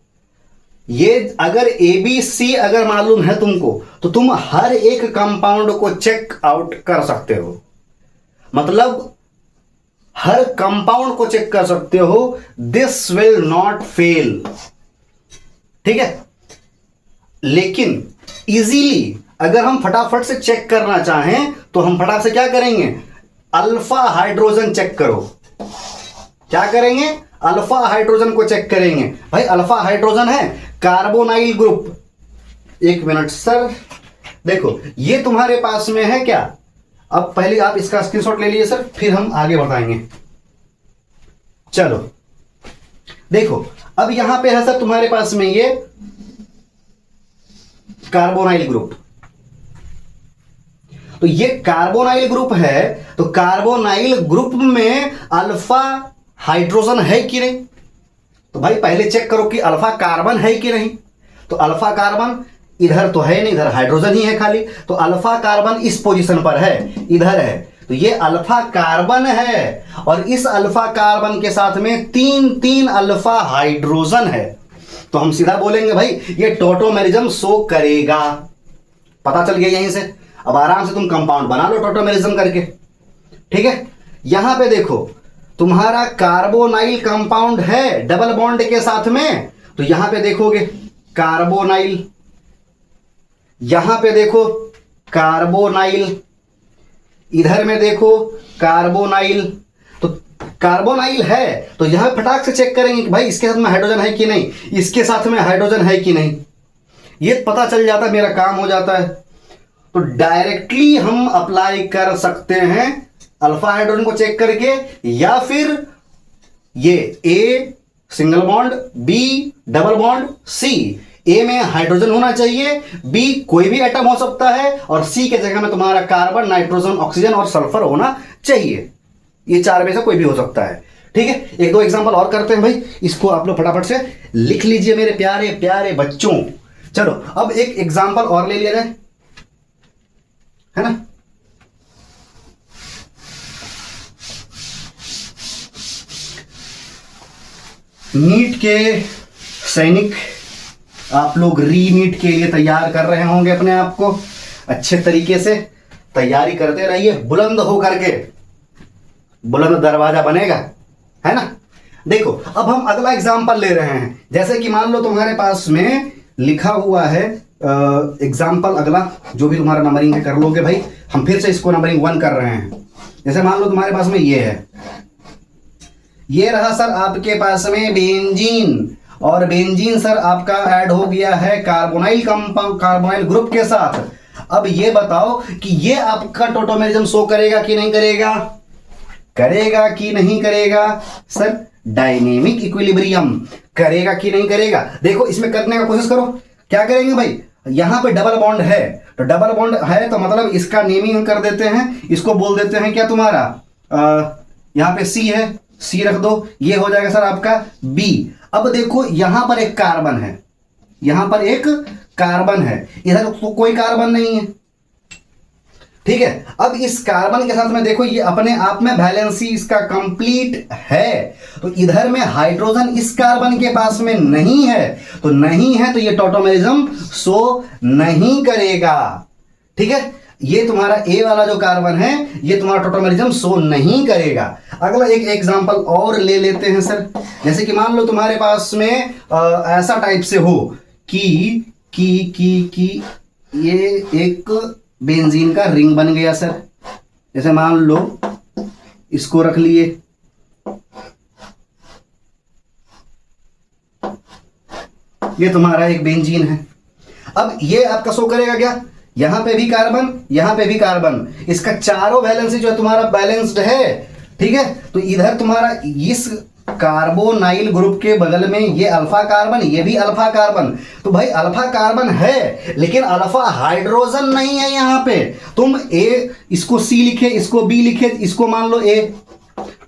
ये अगर ABC अगर मालूम है तुमको, तो तुम हर एक कंपाउंड को चेक आउट कर सकते हो, मतलब हर कंपाउंड को चेक कर सकते हो। This will not fail. ठीक है? लेकिन इजीली अगर हम फटाफट से चेक करना चाहें तो हम फटाफट से क्या करेंगे, अल्फा हाइड्रोजन चेक करो। क्या करेंगे? अल्फा हाइड्रोजन को चेक करेंगे। भाई अल्फा हाइड्रोजन है कार्बोनाइल ग्रुप। एक मिनट सर, देखो ये तुम्हारे पास में है क्या? अब पहले आप इसका स्क्रीनशॉट ले लीजिए सर, फिर हम आगे बताएंगे। चलो देखो, अब यहां पे है सर तुम्हारे पास में ये कार्बोनाइल ग्रुप। तो ये कार्बोनाइल ग्रुप है, तो कार्बोनाइल ग्रुप में अल्फा हाइड्रोजन है कि नहीं? तो भाई पहले चेक करो कि अल्फा कार्बन है कि नहीं। तो अल्फा कार्बन इधर तो है नहीं, इधर हाइड्रोजन ही है खाली। तो अल्फा कार्बन इस पोजीशन पर है, इधर है, तो ये अल्फा कार्बन है, और इस अल्फा कार्बन के साथ में तीन तीन अल्फा हाइड्रोजन है। तो हम सीधा बोलेंगे भाई ये टॉटोमेरिज्म शो करेगा। पता चल गया यहीं से। अब आराम से तुम कंपाउंड बना लो टॉटोमेरिज्म करके। ठीक है? यहां पे देखो तुम्हारा कार्बोनाइल कंपाउंड है डबल बॉन्ड के साथ में, तो यहां पे देखोगे कार्बोनाइल, यहां पे देखो कार्बोनाइल, इधर में देखो कार्बोनाइल। तो कार्बोनाइल है, तो यहां फटाक से चेक करेंगे कि भाई इसके साथ में हाइड्रोजन है कि नहीं, इसके साथ में हाइड्रोजन है कि नहीं। ये पता चल जाता है, मेरा काम हो जाता है। तो डायरेक्टली हम अप्लाई कर सकते हैं अल्फा हाइड्रोजन को चेक करके, या फिर ये A single bond, B double bond, C। A में हाइड्रोजन होना चाहिए, B कोई भी एटम हो सकता है, और C के जगह में तुम्हारा कार्बन, नाइट्रोजन, ऑक्सीजन और सल्फर होना चाहिए। ये चार में से कोई भी हो सकता है। ठीक है? एक दो एग्जांपल और करते हैं भाई, इसको आप लोग फटाफट से लिख लीजिए मेरे प्यारे प्यारे बच्चों। चलो अब एक एग्जांपल और ले लिया जाए, है ना। नीट के सैनिक आप लोग री नीट के लिए तैयार कर रहे होंगे अपने आप को, अच्छे तरीके से तैयारी करते रहिए, बुलंद हो करके बुलंद दरवाजा बनेगा, है ना। देखो अब हम अगला एग्जांपल ले रहे हैं। जैसे कि मान लो तुम्हारे पास में लिखा हुआ है एग्जांपल, अगला जो भी तुम्हारा नंबरिंग है कर लोगे भाई। हम फिर से इसको नंबरिंग 1 कर रहे हैं। जैसे मान लो तुम्हारे पास में ये है, ये रहा सर आपके पास में बेंजीन, और बेंजीन सर आपका ऐड हो गया है कार्बोनाइल कंपाउंड, कार्बोनाइल ग्रुप के साथ। अब ये बताओ कि ये आपका टॉटोमेरिज्म शो करेगा कि नहीं करेगा? करेगा कि नहीं करेगा? सर डायनेमिक इक्विलिब्रियम करेगा कि नहीं करेगा? देखो इसमें करने का कोशिश करो। क्या करेंगे भाई, यहां पे डबल बॉन्ड है, तो डबल बॉन्ड है तो मतलब इसका नेमिंग कर देते हैं, इसको बोल देते हैं क्या तुम्हारा, यहां पे C है, C रख दो, ये हो जाएगा सर आपका B। अब देखो यहां पर एक कार्बन है, यहां पर एक कार्बन है, इधर तो कोई कार्बन नहीं है। ठीक है? अब इस कार्बन के साथ में देखो ये अपने आप में वैलेंसी इसका कंप्लीट है, तो इधर में हाइड्रोजन इस कार्बन के पास में नहीं है, तो नहीं है तो ये टॉटोमेरिज्म शो नहीं करेगा। ठीक है? ये तुम्हारा A वाला जो कार्बन है ये तुम्हारा टॉटोमेरिज्म शो नहीं करेगा। अगला एक एग्जांपल और ले लेते हैं सर। जैसे कि मान लो तुम्हारे पास में ऐसा टाइप से हो कि ये एक बेंजीन का रिंग बन गया सर। जैसे मान लो इसको रख लिए, ये तुम्हारा एक बेंजीन है। अब ये आपका शो करेगा क्या, यहां पे भी कार्बन, यहां पे भी कार्बन, इसका चारों वैलेंसी जो है तुम्हारा बैलेंस्ड है। ठीक है? तो इधर तुम्हारा इस कार्बोनाइल ग्रुप के बगल में ये अल्फा कार्बन, ये भी अल्फा कार्बन। तो भाई अल्फा कार्बन है लेकिन अल्फा हाइड्रोजन नहीं है यहाँ पे। तुम ए इसको सी लिखे, इसको बी लिखे, इसको मान लो ए,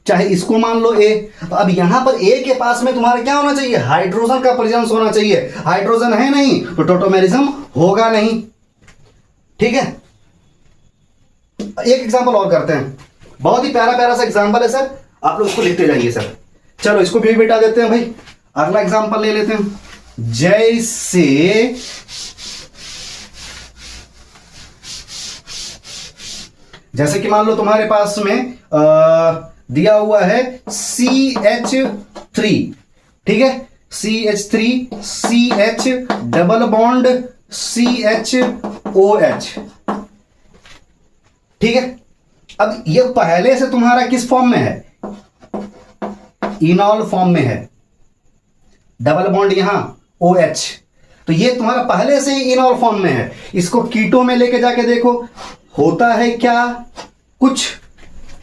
चाहे इसको मान लो ए। तो अब यहां पर ए के पास में तुम्हारा क्या होना चाहिए, हाइड्रोजन का प्रेजेंस होना चाहिए। हाइड्रोजन है नहीं तो टोटोमेरिज्म होगा नहीं। ठीक है, एक एग्जांपल और करते हैं, बहुत ही प्यारा प्यारा सा एग्जांपल है सर, आप लोग इसको लिखते जाइए सर। चलो इसको भी बेटा देते हैं भाई। अगला एग्जांपल ले लेते हैं, जैसे कि मान लो तुम्हारे पास में दिया हुआ है CH3, ठीक है, CH3 CH double bond CHOH, ठीक है। अब ये पहले से तुम्हारा किस फॉर्म में है, इनॉल फॉर्म में है, डबल बॉन्ड यहां OH, तो ये तुम्हारा पहले से ही इनॉल फॉर्म में है। इसको कीटो में लेके जाके देखो होता है क्या कुछ,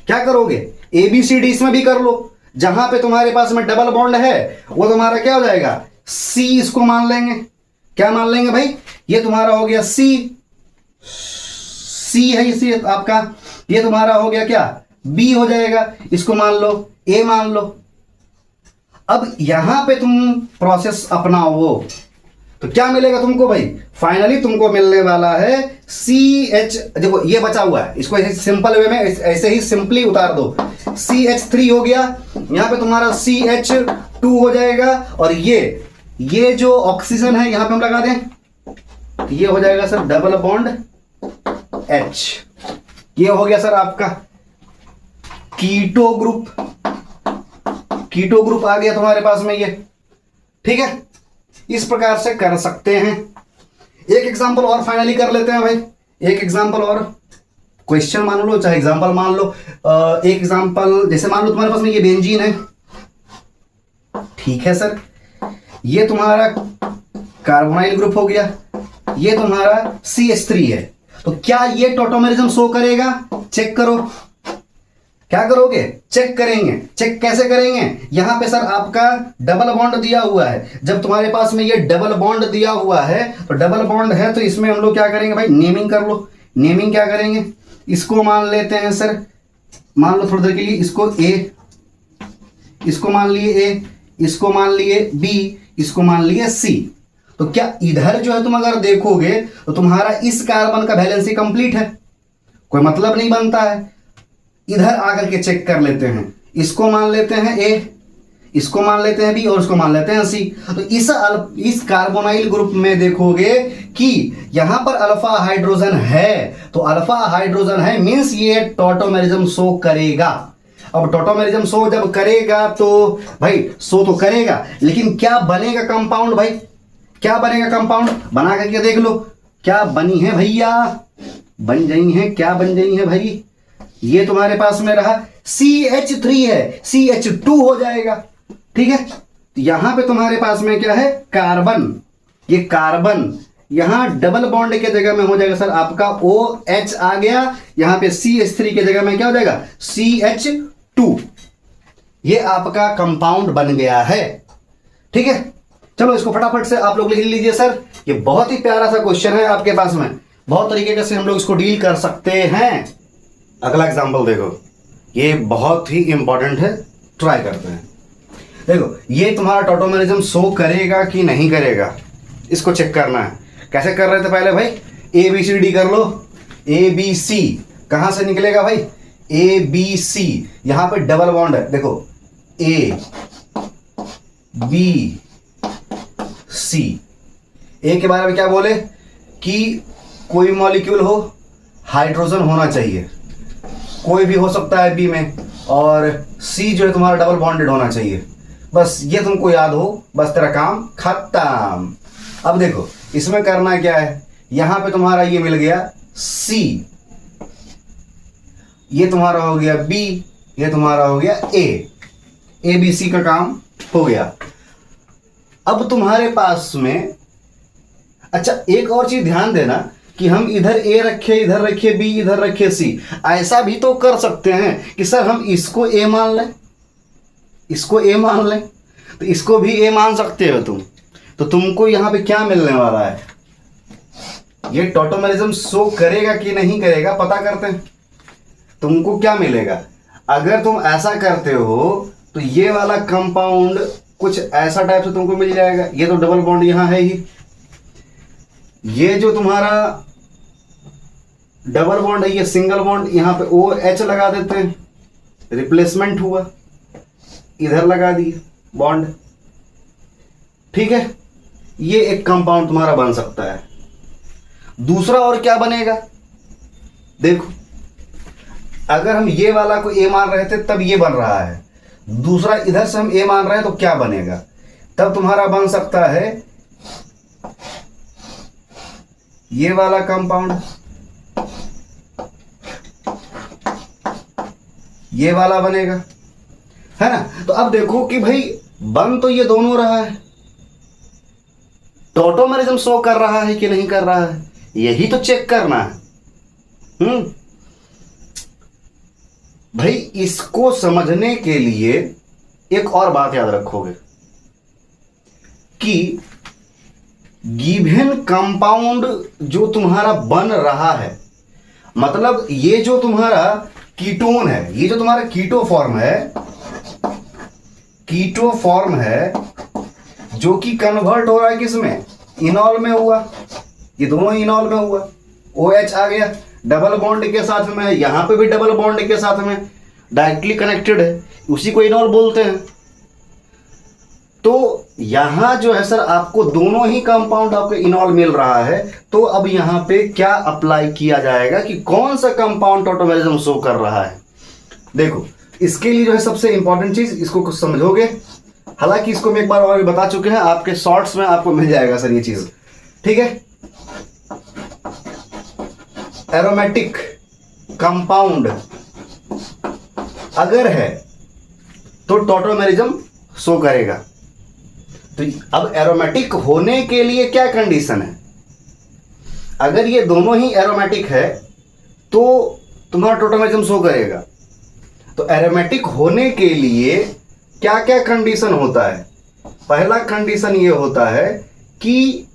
क्या करोगे, ABCD इसमें भी कर लो। जहां पे तुम्हारे पास में डबल बॉन्ड है वो तुम्हारा क्या हो जाएगा, C, इसको मान लेंगे, क्या मान लेंगे भाई, ये तुम्हारा हो गया C है इसी आपका, ये तुम्हारा हो गया क्या B हो जाएगा, इसको मान लो A मान लो। अब यहां पे तुम प्रोसेस अपनाओ तो क्या मिलेगा तुमको भाई, फाइनली तुमको मिलने वाला है CH, देखो ये बचा हुआ है, इसको ऐसे सिंपल वे में ऐसे ही सिंपली उतार दो। CH3 हो गया, यहां पे तुम्हारा CH2 हो जाएगा, और ये जो ऑक्सीजन है यहां पे हम लगा दें, ये हो जाएगा सर डबल बॉन्ड H। ये हो गया सर आपका कीटो ग्रुप आ गया तुम्हारे पास में ये, ठीक है। इस प्रकार से कर सकते हैं। एक एग्जांपल और फाइनली कर लेते हैं भाई, एक एग्जांपल और, क्वेश्चन मान लो चाहे एग्जांपल मान लो। एक एग्जांपल जैसे मान लो तुम्हारे पास में ये बेंजीन है, ठीक है सर, ये तुम्हारा कार्बोनाइल ग्रुप हो गया, ये तुम्हारा CH3 है। तो क्या ये टोटोमेरिज्म शो करेगा, चेक करो, क्या करोगे, चेक करेंगे। चेक कैसे करेंगे, यहां पे सर आपका डबल बॉन्ड दिया हुआ है, जब तुम्हारे पास में ये डबल बॉन्ड दिया हुआ है तो डबल बॉन्ड है तो इसमें हम लोग क्या करेंगे भाई, नेमिंग कर लो। नेमिंग क्या करेंगे, इसको मान लेते हैं सर, मान लो थोड़ी देर के लिए इसको A, इसको मान लिए A, इसको मान लिए B, इसको मान लिए C। तो क्या इधर जो है तुम अगर देखोगे तो तुम्हारा इस कार्बन का वैलेंसी कंप्लीट है, कोई मतलब नहीं बनता है। इधर आकर के चेक कर लेते हैं, इसको मान लेते हैं A, इसको मान लेते हैं B और इसको मान लेते हैं C। तो इस कार्बोनाइल ग्रुप में देखोगे कि यहां पर अल्फा हाइड्रोजन है, तो अल्फा हाइड्रोजन है मींस ये टोटोमेरिज्म शो करेगा। अब टोटोमेरिज्म शो जब करेगा तो भाई शो तो करेगा, लेकिन क्या बनेगा कंपाउंड भाई, क्या बनेगा कंपाउंड, बना करके देख लो क्या बनी है भैया, बन गई है, क्या बन गई है भाई, ये तुम्हारे पास में रहा CH3 है, CH2 हो जाएगा, ठीक है। तो यहां पे तुम्हारे पास में क्या है, कार्बन, ये कार्बन यहां डबल बॉन्ड के जगह में हो जाएगा सर आपका OH आ गया, यहां पे CH3 के जगह में क्या हो जाएगा CH2, ये आपका कंपाउंड बन गया है, ठीक है। चलो इसको फटाफट से आप लोग लिख लीजिए सर, ये बहुत ही प्यारा सा क्वेश्चन है आपके पास में, बहुत तरीके से हम लोग इसको डील कर सकते हैं। अगला एग्जांपल देखो, ये बहुत ही इंपॉर्टेंट है, ट्राई करते हैं। देखो ये तुम्हारा टोटोमेरिज्म शो करेगा कि नहीं करेगा, इसको चेक करना है। कैसे कर रहे थे पहले भाई, ABCD कर लो, ABC कहां से निकलेगा भाई, ABC, यहां पे डबल बॉन्ड है, देखो ABC। A के बारे में क्या बोले कि कोई मॉलिक्यूल हो, हाइड्रोजन होना चाहिए, कोई भी हो सकता है B में, और C जो है तुम्हारा डबल बॉन्डेड होना चाहिए। बस ये तुमको याद हो, बस तेरा काम खत्म। अब देखो इसमें करना क्या है, यहां पे तुम्हारा ये मिल गया C, ये तुम्हारा हो गया B, ये तुम्हारा हो गया A, ABC का काम हो गया। अब तुम्हारे पास में, अच्छा एक और चीज ध्यान देना कि हम इधर A रखे, इधर रखे B, इधर रखे C, ऐसा भी तो कर सकते हैं कि सर हम इसको A मान लें, इसको ए मान लें तो इसको भी ए मान सकते हो तुम। तो तुमको यहाँ पे क्या मिलने वाला है, ये टॉटोमेरिज्म शो करेगा कि नहीं करेगा पता करते हैं। तुमको क्या मिलेगा, अगर तुम ऐसा करते हो तो ये वाला कंपाउंड कुछ ऐसा टाइप से तुमको मिल जाएगा। ये तो डबल बॉन्ड यहाँ है ही, ये जो तुम्हारा डबल बॉन्ड है ये सिंगल बॉन्ड, यहाँ पे ओ एच लगा देते हैं, रिप्लेसमेंट हुआ, इधर लगा दिए बॉन्ड। ठीक है, ये एक कंपाउंड तुम्हारा बन सकता है। दूसरा और क्या बनेगा, देखो अगर हम ये वाला को ए मान रहे थे तब ये बन रहा है, दूसरा इधर से हम ए मान रहे हैं तो क्या बनेगा, तब तुम्हारा बन सकता है ये वाला कंपाउंड, ये वाला बनेगा, है ना। तो अब देखो कि भाई बन तो ये दोनों रहा है, टॉटोमेरिज्म शो कर रहा है कि नहीं कर रहा है, यही तो चेक करना है। भाई इसको समझने के लिए एक और बात याद रखोगे कि गिवन कंपाउंड जो तुम्हारा बन रहा है, मतलब ये जो तुम्हारा कीटोन है, ये जो तुम्हारा कीटो फॉर्म है जो कि कन्वर्ट हो रहा है किसमें, इनॉल में हुआ, ये दोनों इनॉल में हुआ, OH आ गया डबल बॉन्ड के साथ में, यहां पे भी डबल बॉन्ड के साथ में डायरेक्टली कनेक्टेड है, उसी को इनॉल बोलते हैं। तो यहां जो है सर आपको दोनों ही कंपाउंड आपको इनॉल मिल रहा है, तो अब यहां पे क्या अप्लाई किया जाएगा कि कौन सा कंपाउंड टॉटोमेरिज्म शो कर रहा है। देखो इसके लिए जो है सबसे इंपॉर्टेंट चीज, इसको कुछ समझोगे, हालांकि इसको मैं एक बार और भी बता चुके हैं, आपके शॉर्ट्स में आपको मिल जाएगा सर ये चीज, ठीक है। एरोमेटिक कंपाउंड अगर है तो टॉटोमेरिज्म शो करेगा। तो अब एरोमेटिक होने के लिए क्या कंडीशन है, अगर ये दोनों ही एरोमेटिक है तो तुम्हारा टॉटोमेरिज्म शो करेगा। तो एरोमेटिक होने के लिए क्या क्या कंडीशन होता है, पहला कंडीशन ये होता है कि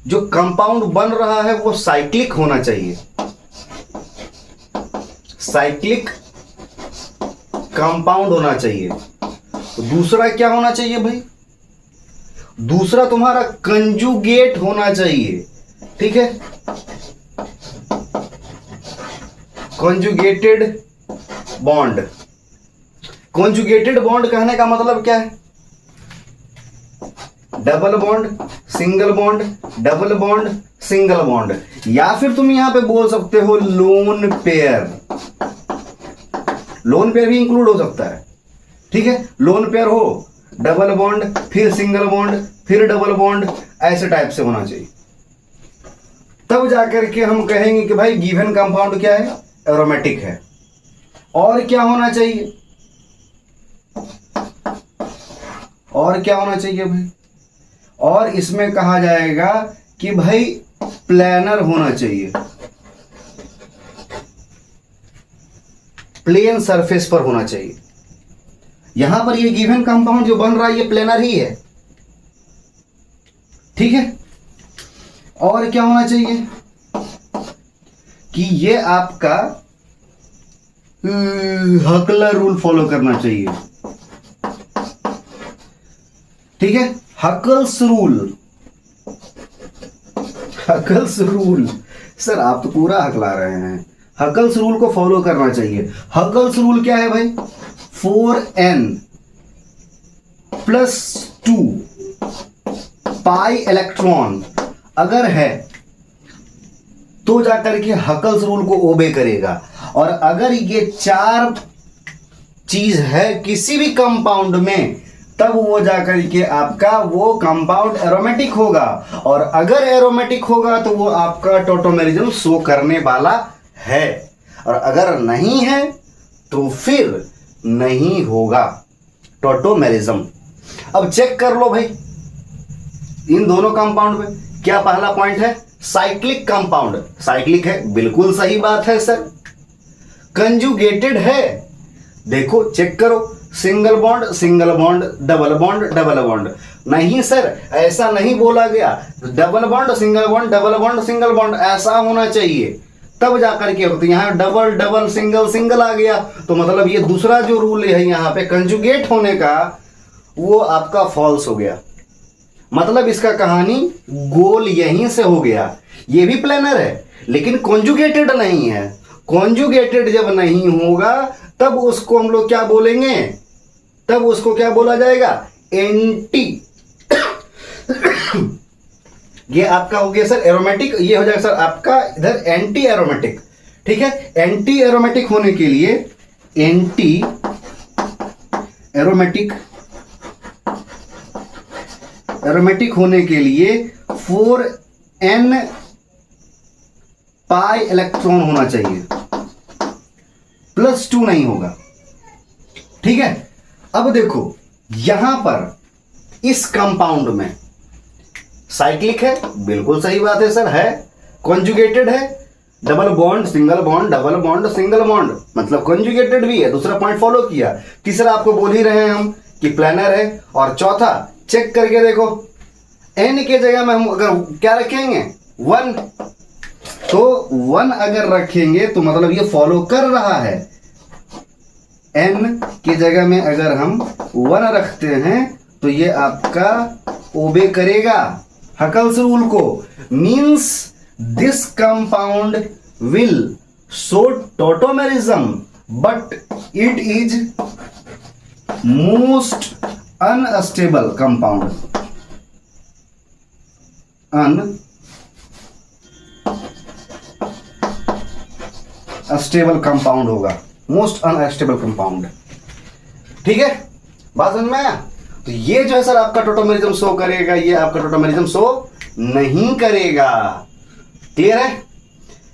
जो कंपाउंड बन रहा है वो साइक्लिक होना चाहिए, साइक्लिक कंपाउंड होना चाहिए। तो दूसरा क्या होना चाहिए भाई, दूसरा तुम्हारा कंजुगेट होना चाहिए, ठीक है, कंजुगेटेड बॉन्ड। कंजुगेटेड बॉन्ड कहने का मतलब क्या है, double bond single bond, double bond single bond, या फिर तुम यहां पे बोल सकते हो लोन पेयर, लोन पेयर भी इंक्लूड हो सकता है, ठीक है। लोन पेयर हो, डबल बॉन्ड फिर सिंगल बॉन्ड फिर डबल बॉन्ड, ऐसे टाइप से होना चाहिए, तब जाकर के हम कहेंगे कि भाई गिवन कंपाउंड क्या है, एरोमेटिक है। और क्या होना चाहिए, और क्या होना चाहिए भाई, और इसमें कहा जाएगा कि भाई प्लेनर होना चाहिए, प्लेन सरफेस पर होना चाहिए। यहां पर ये गिवन कंपाउंड जो बन रहा है ये प्लेनर ही है, ठीक है। और क्या होना चाहिए कि ये आपका हकलर रूल फॉलो करना चाहिए, ठीक है। हकल्स रूल सर आप तो पूरा हकला रहे हैं, हकल्स रूल को फॉलो करना चाहिए। हकल्स रूल क्या है भाई, 4n + 2 पाई इलेक्ट्रॉन अगर है तो जाकर के हकल्स रूल को ओबे करेगा, और अगर ये 4 चीज है किसी भी कंपाउंड में तब वो जाकर के आपका वो कंपाउंड एरोमेटिक होगा, और अगर एरोमेटिक होगा तो वो आपका टॉटोमेरिज्म शो करने वाला है, और अगर नहीं है तो फिर नहीं होगा टॉटोमेरिज्म। अब चेक कर लो भाई इन दोनों कंपाउंड में क्या पहला पॉइंट है, साइक्लिक कंपाउंड, साइक्लिक है, बिल्कुल सही बात है सर। कंजुगेटेड है, देखो चेक करो, single bond single bond, double bond double bond. नहीं सर, ऐसा नहीं बोला गया। Double bond single bond, double bond single bond, ऐसा होना चाहिए तब जाकर के होते। यहाँ डबल डबल सिंगल सिंगल आ गया, तो मतलब ये दूसरा जो रूल है यहाँ पे कंजुगेट होने का, वो आपका फॉल्स हो गया। मतलब इसका कहानी गोल यहीं से हो गया। ये भी प्लेनर है लेकिन कॉन्जुगेटेड नहीं है। कॉन्जुगेटेड जब नहीं होगा तब उसको हम लोग क्या बोलेंगे, तब उसको क्या बोला जाएगा, एंटी। ये आपका हो गया सर एरोमेटिक, ये हो जाएगा सर आपका इधर एंटी एरोमेटिक। ठीक है, एंटी एरोमेटिक होने के लिए, एंटी एरोमेटिक, एरोमेटिक होने के लिए 4n पाई इलेक्ट्रॉन होना चाहिए, +2 नहीं होगा। ठीक है, अब देखो यहां पर इस कंपाउंड में साइक्लिक है, बिल्कुल सही बात है सर, है कॉन्जुगेटेड है, double bond single bond, double bond single bond, मतलब कॉन्जुगेटेड भी है। दूसरा पॉइंट फॉलो किया। तीसरा आपको बोल ही रहे हैं हम कि प्लानर है। और चौथा चेक करके देखो, n के जगह में हम अगर क्या रखेंगे, 1, तो 1 अगर रखेंगे तो मतलब ये फॉलो कर रहा है। n की जगह में अगर हम 1 रखते हैं तो ये आपका ओबे करेगा हकल्स रूल को। Means this compound will show tautomerism but it is most unstable compound, unstable compound होगा, मोस्ट अनस्टेबल कंपाउंड। ठीक है, बात समझ में आया? तो ये जो है सर आपका टोटोमेरिज्म शो करेगा, ये आपका टोटोमेरिज्म शो नहीं करेगा। क्लियर है?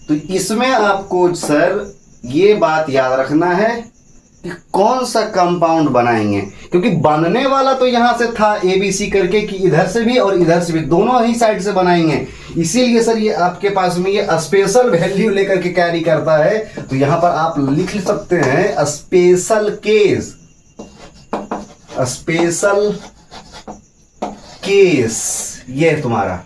तो इसमें आपको सर ये बात याद रखना है कि कौन सा कंपाउंड बनाएंगे, क्योंकि बनने वाला तो यहां से था ABC करके कि इधर से भी और इधर से भी, दोनों ही साइड से बनाएंगे। इसीलिए सर ये आपके पास में ये स्पेशल वैल्यू लेकर के कैरी करता है। तो यहां पर आप लिख सकते हैं स्पेशल केस, स्पेशल केस। ये तुम्हारा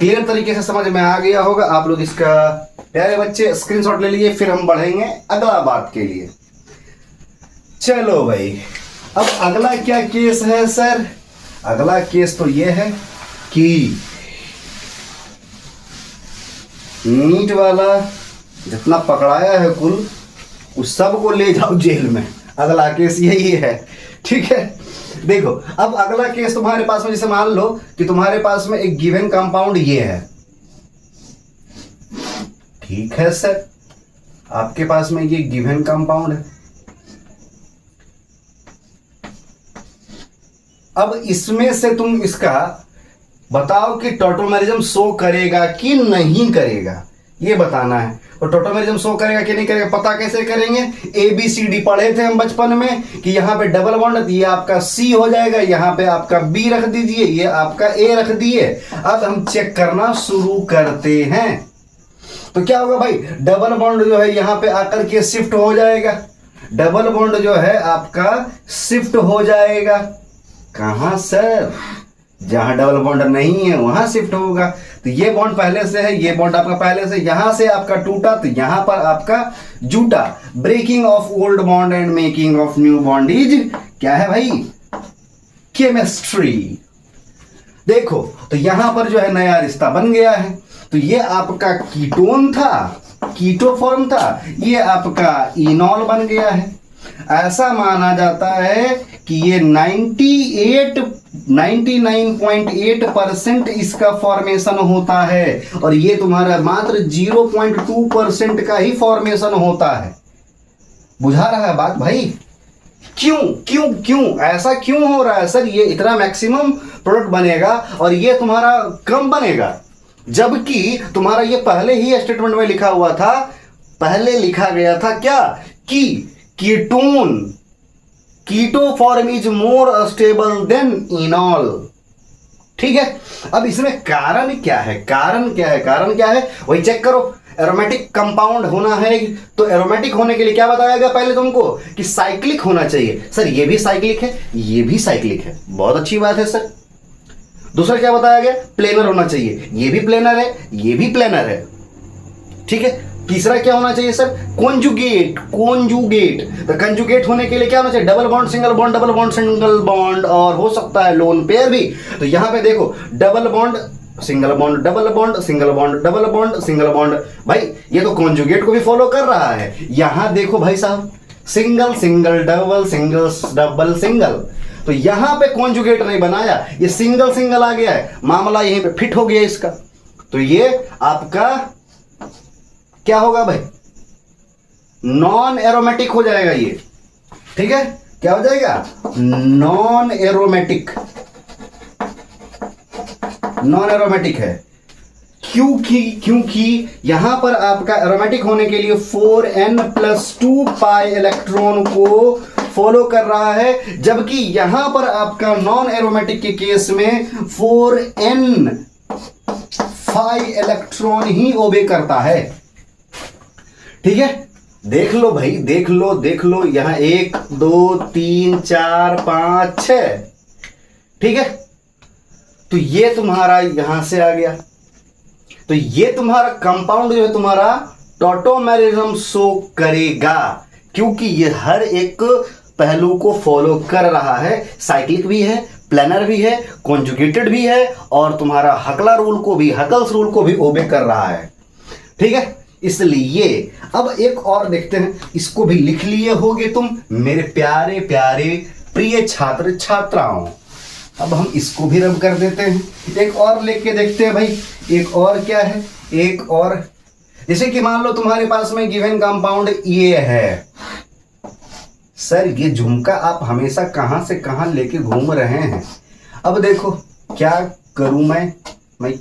क्लियर तरीके से समझ में आ गया होगा। आप लोग इसका प्यारे बच्चे स्क्रीनशॉट ले लीजिए, फिर हम बढ़ेंगे अगला बात के लिए। चलो भाई, अब अगला क्या केस है सर? अगला केस तो ये है कि नीट वाला जितना पकड़ाया है कुल, उस सब को ले जाओ जेल में। अगला केस यही है। ठीक है, देखो अब अगला केस तुम्हारे पास में, जैसे मान लो कि तुम्हारे पास में एक गिवन कंपाउंड ये है। ठीक है सर, आपके पास में ये गिवन कंपाउंड है। अब इसमें से तुम इसका बताओ कि टॉटोमेरिज्म शो करेगा कि नहीं करेगा, ये बताना है। और टॉटोमेरिज्म शो करेगा कि नहीं करेगा पता कैसे करेंगे? ABCD पढ़े थे हम बचपन में कि यहाँ पे डबल बॉन्ड, ये आपका C हो जाएगा, यहाँ पे आपका B रख दीजिए, ये आपका A रख दिए। अब हम चेक करना शुरू करते हैं। तो क्या होगा भाई, डबल बॉन्ड जो है यहाँ पे आकर के शिफ्ट हो जाएगा। डबल बॉन्ड जो है आपका शिफ्ट हो जाएगा कहां सर? जहां डबल बॉन्ड नहीं है वहां शिफ्ट होगा। तो ये बॉन्ड पहले से है, ये बॉन्ड आपका पहले से, यहां से आपका टूटा तो यहां पर आपका जुटा। Breaking of old bond and making of new bond is क्या है भाई? केमिस्ट्री। देखो तो यहां पर जो है नया रिश्ता बन गया है। तो ये आपका कीटोन था, कीटो फॉर्म था, ये आपका इनॉल बन गया है। ऐसा माना जाता है कि ये 99.8% इसका फॉर्मेशन होता है और ये तुम्हारा मात्र 0.2% का ही फॉर्मेशन होता है। बुझा रहा है बात भाई? क्यों क्यों क्यों ऐसा क्यों हो रहा है सर? ये इतना मैक्सिमम प्रोडक्ट बनेगा और ये तुम्हारा कम बनेगा, जबकि तुम्हारा ये पहले ही स्टेटमेंट में लिखा हुआ था, पहले लिखा गया था क्या कि ketone, keto form is more stable than enol. ठीक है, अब इसमें कारण क्या है? कारण क्या है? कारण क्या है वही चेक करो। एरोमेटिक कंपाउंड होना है तो एरोमेटिक होने के लिए क्या बताया गया पहले तुमको कि साइक्लिक होना चाहिए। सर ये भी साइक्लिक है, ये भी साइक्लिक है, बहुत अच्छी बात है सर। दूसरा क्या बताया गया, प्लेनर होना चाहिए, ये भी प्लेनर है, ये भी प्लेनर है, ठीक है। तीसरा क्या होना चाहिए सर, कॉन्जुगेट, कॉन्जुगेट। तो कंजुगेट होने के लिए क्या होना चाहिए, double bond single bond, double bond single bond, और हो सकता है लोन पेयर भी। तो यहां पे देखो double bond single bond, double bond single bond, double bond single bond. भाई ये तो कॉन्जुगेट को भी फॉलो कर रहा है। यहां देखो भाई साहब, single single double single double single. तो यहां पे कॉन्जुगेट नहीं बनाया, ये सिंगल सिंगल आ गया है, मामला यहीं पे फिट हो गया इसका। तो ये आपका क्या होगा भाई, नॉन एरोमेटिक हो जाएगा ये, ठीक है। क्या हो जाएगा, नॉन एरोमेटिक, नॉन एरोमेटिक है। क्योंकि यहां पर आपका एरोमेटिक होने के लिए 4n+2 पाई इलेक्ट्रॉन को फॉलो कर रहा है, जबकि यहां पर आपका नॉन एरोमेटिक के केस में 4n5 इलेक्ट्रॉन ही ओबे करता है, ठीक है। देख लो भाई, देख लो देख लो, यहां 1 2 3 4 5 6, ठीक है। तो ये तुम्हारा यहां से आ गया। तो ये तुम्हारा कंपाउंड जो है तुम्हारा टॉटोमेरिज्म शो करेगा, क्योंकि ये हर एक पहलू को फॉलो कर रहा है। साइक्लिक भी है, प्लेनर भी है, कॉन्जुगेटेड भी है, और तुम्हारा हकला रूल को भी, हकल्स रूल को भी ओबे कर रहा है, ठीक है। इसलिए अब एक और देखते हैं, इसको भी लिख लिए होगे तुम मेरे प्यारे प्यारे प्रिय छात्र छात्राओं। अब हम इसको भी रब कर देते हैं, एक और लेके देखते हैं भाई। एक और क्या है, एक और जैसे कि मान लो तुम्हारे पास में गिवन कंपाउंड ये है। सर ये झुमका आप हमेशा कहां से कहां लेके घूम रहे हैं। अब देखो क्या करूं मैं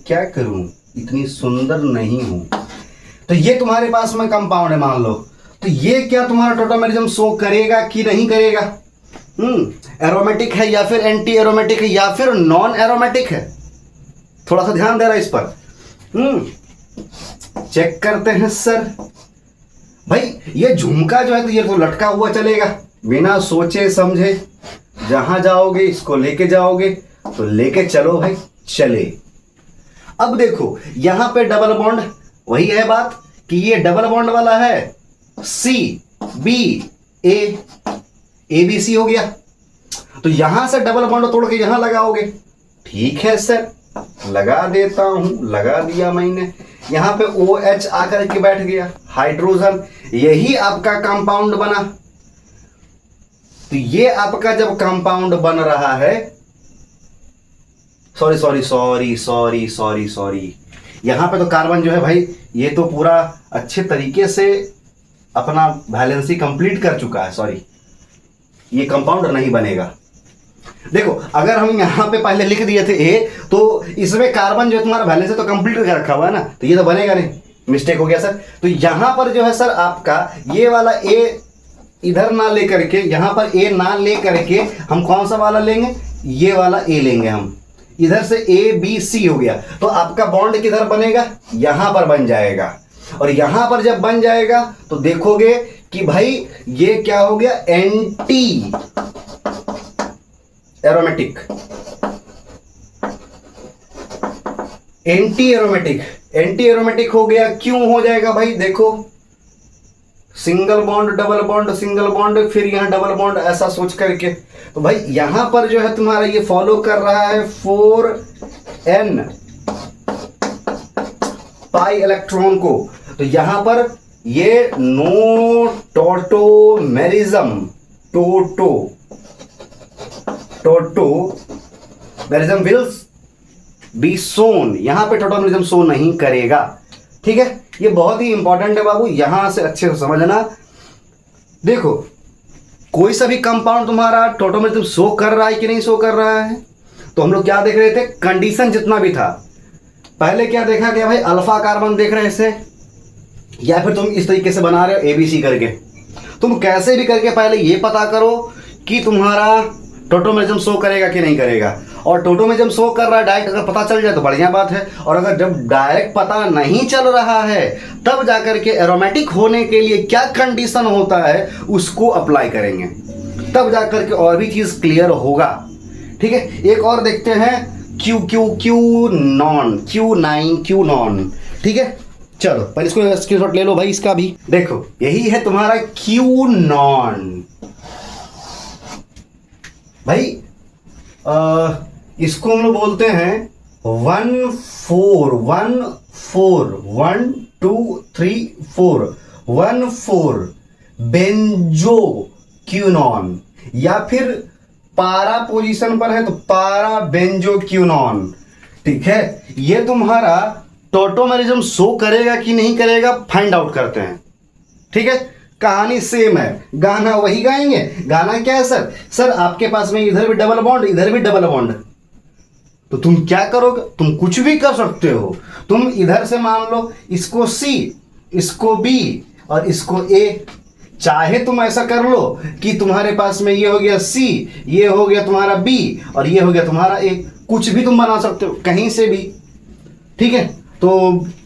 क्या करूं, इतनी सुंदर नहीं हूं। तो ये तुम्हारे पास में कंपाउंड है मान लो, तो ये क्या तुम्हारा टॉटोमेरिज्म शो करेगा कि नहीं करेगा, एरोमेटिक है या फिर एंटी एरोमेटिक है या फिर नॉन एरोमेटिक है, थोड़ा सा ध्यान दे रहा है इस पर। चेक करते हैं सर। भाई ये झुमका जो है तो ये तो लटका हुआ चलेगा, बिना सोचे समझे जहां जाओगे इसको लेके जाओगे, तो लेके चलो भाई, चले। अब देखो यहां पे डबल बॉन्ड, वही है बात कि ये डबल बॉन्ड वाला है, C B A, A B C हो गया। तो यहां से डबल बॉन्ड तोड़ के यहां लगाओगे, ठीक है सर, लगा देता हूं, लगा दिया मैंने। यहां पे OH आकर के बैठ गया, हाइड्रोजन, यही आपका कंपाउंड बना। तो ये आपका जब कंपाउंड बन रहा है, सॉरी, यहां पे तो कार्बन जो है भाई ये तो पूरा अच्छे तरीके से अपना वैलेंसी कंप्लीट कर चुका है, सॉरी ये कंपाउंड नहीं बनेगा। देखो अगर हम यहां पे पहले लिख दिए थे ए, तो इसमें कार्बन जो है तुम्हारा वैलेंसी तो कंप्लीट कर रखा हुआ है ना, तो ये तो बनेगा नहीं, मिस्टेक हो गया सर। तो यहां पर जो है सर आपका ये वाला ए इधर ना लेकर के, यहां पर ए ना लेकर के हम कौन सा वाला लेंगे, ये वाला ए लेंगे हम, इधर से ए बी सी हो गया। तो आपका बॉन्ड किधर बनेगा, यहां पर बन जाएगा। और यहां पर जब बन जाएगा तो देखोगे कि भाई ये क्या हो गया, anti aromatic, anti aromatic, anti aromatic हो गया। क्यों हो जाएगा भाई, देखो single bond double bond single bond, फिर यहां डबल बॉन्ड, ऐसा सोच करके। तो भाई यहां पर जो है तुम्हारा ये फॉलो कर रहा है 4n पाई इलेक्ट्रॉन को। तो यहां पर ये no tautomerism, tautomerism will be shown, यहां पे टॉटोमेरिज्म शो नहीं करेगा, ठीक है। ये बहुत ही इंपॉर्टेंट है बाबू, यहां से अच्छे से समझना। देखो कोई सा भी कंपाउंड तुम्हारा टॉटोमेरिज्म शो कर रहा है कि नहीं शो कर रहा है, तो हम लोग क्या देख रहे थे, कंडीशन जितना भी था। पहले क्या देखा गया भाई, अल्फा कार्बन देख रहे से, या फिर तुम इस तरीके से बना रहे हो ABC करके। तुम कैसे भी करके पहले ये पता करो कि तुम्हारा टॉटोमेरिज्म शो करेगा कि नहीं करेगा। और टोटोमेरिज्म शो कर रहा है डायरेक्ट, अगर पता चल जाए तो बढ़िया बात है, और अगर जब डायरेक्ट पता नहीं चल रहा है तब जाकर के एरोमेटिक होने के लिए क्या कंडीशन होता है उसको अप्लाई करेंगे, तब जाकर के और भी चीज क्लियर होगा। ठीक है, एक और देखते हैं Q Q Q non, Q non. ठीक है, चलो पहले इसको स्क्रीनशॉट ले लो भाई, इसका भी देखो, यही है तुम्हारा क्यू नॉन भाई। इसको हम लोग बोलते हैं 14 बेंजो क्यूनॉन, या फिर पारा पोजीशन पर है तो पारा बेंजो क्यूनॉन। ठीक है, ये तुम्हारा टोटोमेरिज्म शो करेगा कि नहीं करेगा फाइंड आउट करते हैं। ठीक है, कहानी सेम है, गाना वही गाएंगे। गाना क्या है सर? सर आपके पास में इधर भी डबल बॉन्ड, इधर भी डबल बॉन्ड, तो तुम क्या करोगे? तुम कुछ भी कर सकते हो। तुम इधर से मान लो इसको सी, इसको बी और इसको ए, चाहे तुम ऐसा कर लो कि तुम्हारे पास में ये हो गया सी, ये हो गया तुम्हारा बी और ये हो गया तुम्हारा ए, कुछ भी तुम बना सकते हो कहीं से भी। ठीक है, तो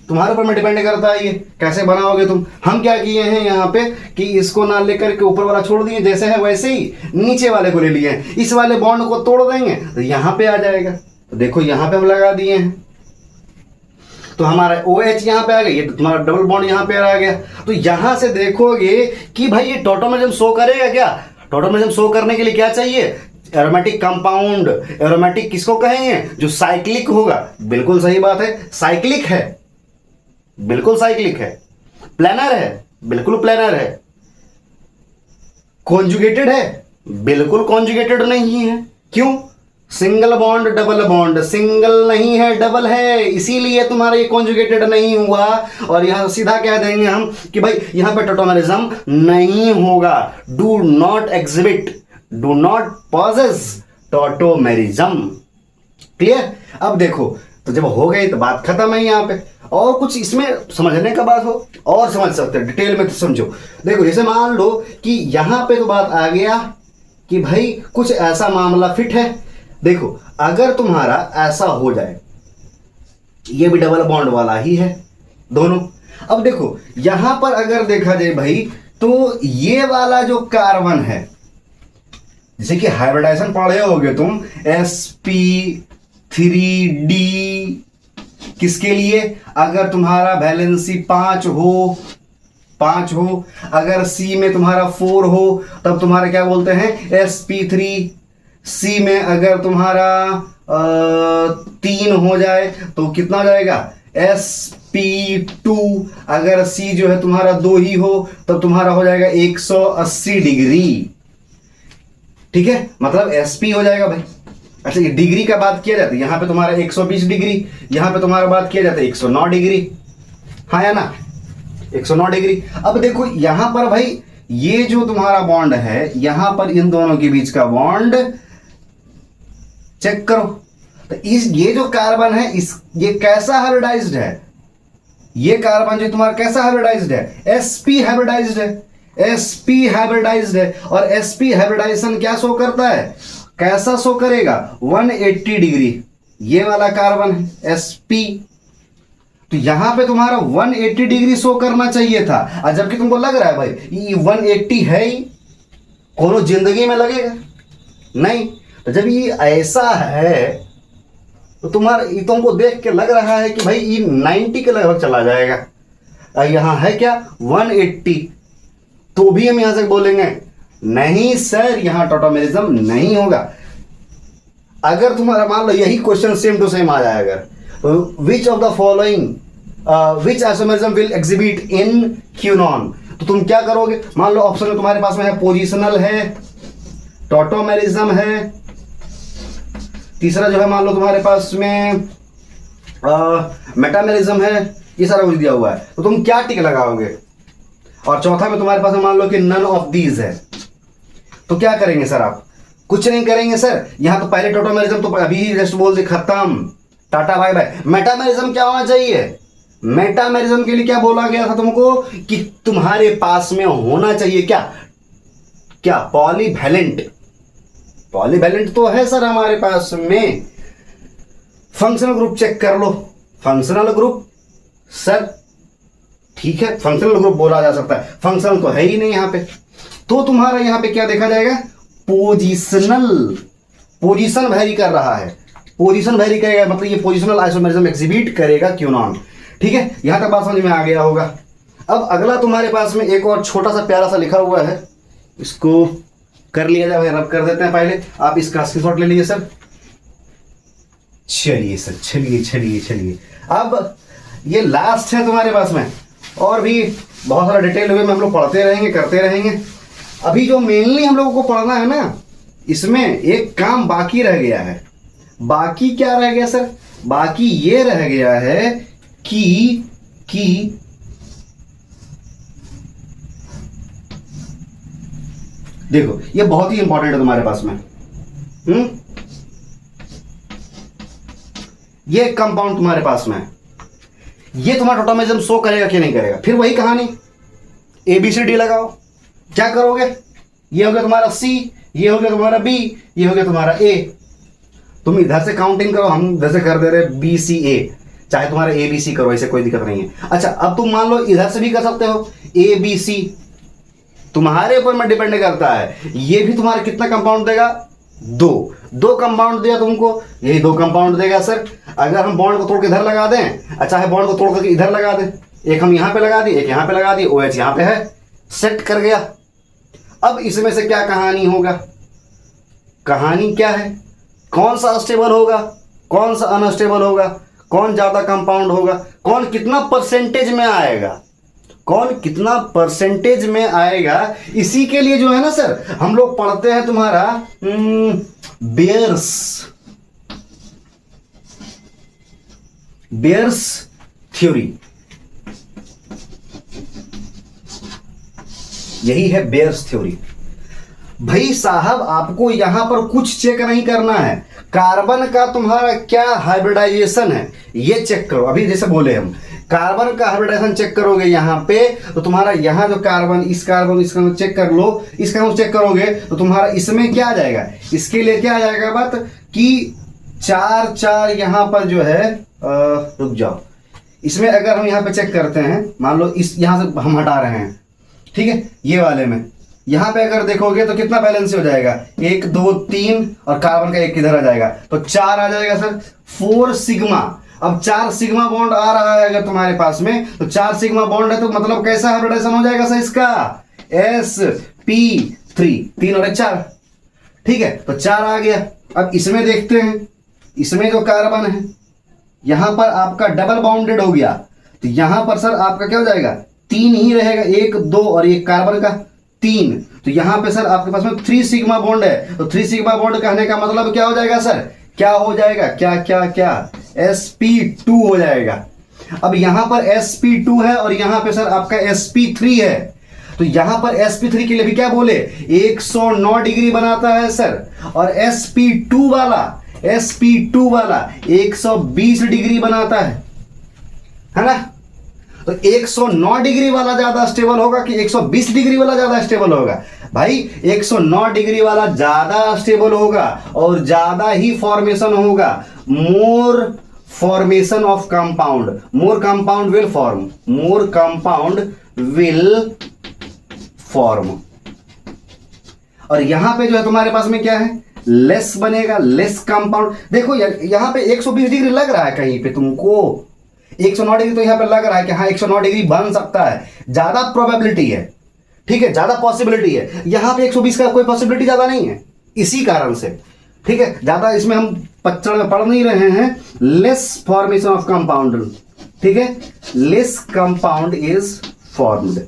तुम्हारे ऊपर में डिपेंड करता है ये कैसे बनाओगे तुम। हम क्या किए हैं यहाँ पे कि इसको ना लेकर के ऊपर वाला छोड़ दिए, जैसे है वैसे ही नीचे वाले को ले लिए हैं। इस वाले बॉन्ड को तोड़ देंगे तो यहाँ पे आ जाएगा। तो देखो यहाँ पे हम लगा दिए हैं, तो हमारा OH यहाँ पे आ गया, ये तुम्हारा डबल बॉन्ड यहाँ पे आ गया। तो यहाँ से देखोगे कि भाई ये टोटोमेरिज्म शो करेगा क्या? टोटोमेरिज्म शो करने के लिए क्या चाहिए? Aromatic compound. एरोमेटिक किसको कहेंगे? जो साइक्लिक होगा। बिल्कुल सही बात है, साइक्लिक है, बिल्कुल साइक्लिक है। प्लेनर है, बिल्कुल प्लेनर है। कॉन्जुगेटेड है, बिल्कुल कॉन्जुगेटेड नहीं है। क्यों? Single bond double bond, single नहीं है डबल है, इसीलिए तुम्हारा ये कॉन्जुगेटेड नहीं हुआ। और यहां सीधा कह देंगे हम कि भाई यहां पे टोटोमेरिज्म नहीं होगा। Do not exhibit, do not possess tautomerism. Clear? अब देखो, तो जब हो गई तो बात खत्म है। यहाँ पे और कुछ इसमें समझने का बात हो और समझ सकते हैं, डिटेल में तो समझो। देखो जैसे मान लो कि यहां पे तो बात आ गया कि भाई कुछ ऐसा मामला फिट है। देखो अगर तुम्हारा ऐसा हो जाए, ये भी डबल बॉन्ड वाला ही है दोनों। अब देखो यहां पर अगर देखा जाए भाई, तो ये वाला जो कार्बन है, जैसे कि हाइब्रिडाइजेशन पढ़े होगे तुम, sp3d, किसके लिए? अगर तुम्हारा वैलेंसी 5 हो, अगर C में तुम्हारा 4 हो तब तुम्हारा क्या बोलते हैं? sp3। C में अगर तुम्हारा 3 हो जाए तो कितना हो जाएगा? sp2। अगर C जो है तुम्हारा 2 ही हो तब तुम्हारा हो जाएगा 180 डिग्री। ठीक है, मतलब sp हो जाएगा भाई। अच्छा, ये डिग्री का बात किया जाता है, यहां पे तुम्हारा 120 डिग्री, यहां पे तुम्हारा बात किया जाता है 109 डिग्री। हाँ या ना? 109 डिग्री। अब देखो यहां पर भाई ये जो तुम्हारा बॉन्ड है, यहां पर इन दोनों के बीच का बॉन्ड चेक करो। तो ये जो कार्बन है, ये कैसा हाइब्रिडाइज्ड है? ये कार्बन जो तुम्हारा कैसा हाइब्रिडाइज्ड है? sp हाइब्रिडाइज्ड है, sp हाइब्रिडाइज्ड है। और sp हाइब्रिडाइजेशन क्या शो करता है? कैसा शो करेगा? 180 डिग्री। ये वाला कार्बन है sp, तो यहां पे तुम्हारा 180 डिग्री शो करना चाहिए था। और जबकि तुमको लग रहा है भाई ये 180 है ही, कोनो जिंदगी में लगेगा नहीं। तो जब ये ऐसा है तो तुमको देख के लग रहा है कि भाई ये 90 के लगभग चला जाएगा। और यहां है क्या? 180। तो भी हम यहां से बोलेंगे नहीं सर, यहां टोटोमेरिज्म नहीं होगा। अगर तुम्हारा मान लो यही क्वेश्चन सेम टू सेम आ जाए, अगर which of the following which isomerism will exhibit in quinone, तो तुम क्या करोगे? मान लो ऑप्शन में तुम्हारे पास में है पोजिशनल है, टोटोमेरिज्म है, तीसरा जो है मान लो तुम्हारे पास में मेटामेरिज्म है, ये सारा कुछ दिया हुआ है। तो तुम क्या टिक लगाओगे? और चौथा में तुम्हारे पास में मान लो कि नन ऑफ दीज है, तो क्या करेंगे सर आप? कुछ नहीं करेंगे सर। यहां तो पहले टोटोमेरिज्म तो अभी ही जस्ट बोल दे खत्म, टाटा बाय बाय। मेटामेरिज्म क्या होना चाहिए? मेटामेरिज्म के लिए क्या बोला गया था तुमको कि तुम्हारे पास में होना चाहिए क्या? क्या? पॉलीवैलेंट। पॉलीवैलेंट तो है सर हमारे पास में। फंक्शनल ग्रुप चेक कर लो, फंक्शनल ग्रुप सर ठीक है, फंक्शनल ग्रुप बोला जा सकता है, फंक्शनल तो है ही नहीं यहां पे। तो तुम्हारा यहां पे क्या देखा जाएगा, पोजिशनल, पोजीशन वेरी कर रहा है, पोजीशन वेरी करेगा, मतलब ये पोजिशनल आइसोमेरिज्म एग्जिबिट करेगा क्यूनॉन। ठीक है, यहां तक बात समझ में आ गया होगा। अब अगला तुम्हारे पास में एक और छोटा सा प्यारा सा लिखा हुआ है, इसको कर लिया जाए, रब कर देते हैं पहले, आप इसका स्क्रीनशॉट ले लीजिए सर। चलिए सर, चलिए चलिए चलिए, अब ये लास्ट है तुम्हारे पास में, और भी बहुत सारा डिटेल में हम लोग पढ़ते रहेंगे, करते रहेंगे। अभी जो मेनली हम लोगों को पढ़ना है ना, इसमें एक काम बाकी रह गया है। बाकी क्या रह गया सर, बाकी ये रह गया है कि देखो ये बहुत ही इंपॉर्टेंट है तुम्हारे पास में। ये कंपाउंड तुम्हारे पास में है, ये तुम्हारा टोटोमेरिज्म शो करेगा कि नहीं करेगा। फिर वही कहानी, ABCD लगाओ, क्या करोगे, ये हो गया तुम्हारा C, ये हो गया तुम्हारा B, ये हो गया तुम्हारा A। तुम इधर से काउंटिंग करो, हम इधर से कर दे रहे BCA, चाहे तुम्हारा ABC करो, ऐसे कोई दिक्कत नहीं है। अच्छा अब तुम मान लो इधर से भी कर सकते हो ABC, तुम्हारे ऊपर में डिपेंड करता है। ये भी तुम्हारा कितना कंपाउंड देगा, दो कंपाउंड दिया तुमको, यही 2 कंपाउंड देगा सर। अगर हम बॉन्ड को तोड़ के इधर लगा दें, अच्छा है बॉन्ड को तोड़ करके इधर लगा दें, एक हम यहां पे लगा दिए, एक यहां पे लगा दिए, OH यहां पे है, सेट कर गया। अब इसमें से क्या कहानी होगा, कहानी क्या है, कौन सा स्टेबल होगा, कौन सा अनस्टेबल होगा, कौन ज्यादा कंपाउंड होगा, कौन कितना परसेंटेज में आएगा, कौन कितना परसेंटेज में आएगा। इसी के लिए जो है ना सर, हम लोग पढ़ते हैं तुम्हारा बेयर्स थ्योरी, यही है बेयर्स थ्योरी। भाई साहब आपको यहां पर कुछ चेक नहीं करना है, कार्बन का तुम्हारा क्या हाइब्रिडाइजेशन है ये चेक करो। अभी जैसे बोले हम कार्बन का हाइब्रिडाइजेशन चेक करोगे यहाँ पे, तो तुम्हारा यहाँ जो कार्बन, इस कार्बन इसका चेक कर लो, इसका चेक करोगे तो तुम्हारा इसमें क्या आ जाएगा, इसके लिए क्या आ जाएगा बात कि 4 यहाँ पर जो है रुक जाओ, इसमें अगर हम यहाँ पे चेक करते हैं, मान लो इस यहाँ से हम हटा रहे हैं, ठीक है, ये वाले में यहाँ पे अगर देखोगे तो कितना बैलेंस हो जाएगा, 1 2 3 और कार्बन का 1 इधर आ जाएगा, तो 4 आ जाएगा सर, 4 सिग्मा। अब 4 सिग्मा बॉन्ड आ रहा है अगर तुम्हारे पास में, तो 4 सिग्मा बॉन्ड है, तो मतलब कैसा हाइब्रिडाइजेशन हो जाएगा सर इसका, sp3, 3 और 1 4, ठीक है, तो 4 आ गया। अब इसमें देखते हैं, इसमें जो कार्बन है यहां पर आपका डबल बाउंडेड हो गया, तो यहां पर सर आपका क्या हो जाएगा, 3 ही रहेगा, 1 2 और एक कार्बन का 3, तो यहां पे सर आपके पास में 3 सिग्मा बॉन्ड है, तो 3 सिग्मा बॉन्ड कहने का मतलब क्या हो जाएगा सर, क्या हो जाएगा, क्या क्या क्या, sp2 हो जाएगा। अब यहां पर sp2 है और यहां पे सर आपका sp3 है, तो यहां पर sp3 के लिए भी क्या बोले, 109 डिग्री बनाता है सर, और sp2 वाला 120 डिग्री बनाता है ना। तो 109 डिग्री वाला ज्यादा स्टेबल होगा कि 120 डिग्री वाला ज्यादा स्टेबल होगा, भाई 109 डिग्री वाला ज्यादा स्टेबल होगा और ज्यादा ही फॉर्मेशन होगा, more formation of compound, more compound will form, more compound will form. और यहां पे जो है तुम्हारे पास में क्या है, लेस बनेगा, लेस कंपाउंड। देखो यहां पे 120 डिग्री लग रहा है कहीं पे तुमको, 109 डिग्री तो यहां पे लग रहा है कि हाँ 109 डिग्री बन सकता है, ज्यादा प्रोबेबिलिटी है, ठीक है, ज्यादा पॉसिबिलिटी है। यहां पे 120 का कोई पॉसिबिलिटी ज्यादा नहीं है, इसी कारण से, ठीक है, ज्यादा इसमें हम पच्चड़ में पढ़ नहीं रहे हैं। लेस फॉर्मेशन ऑफ कंपाउंड, ठीक है, less compound is formed.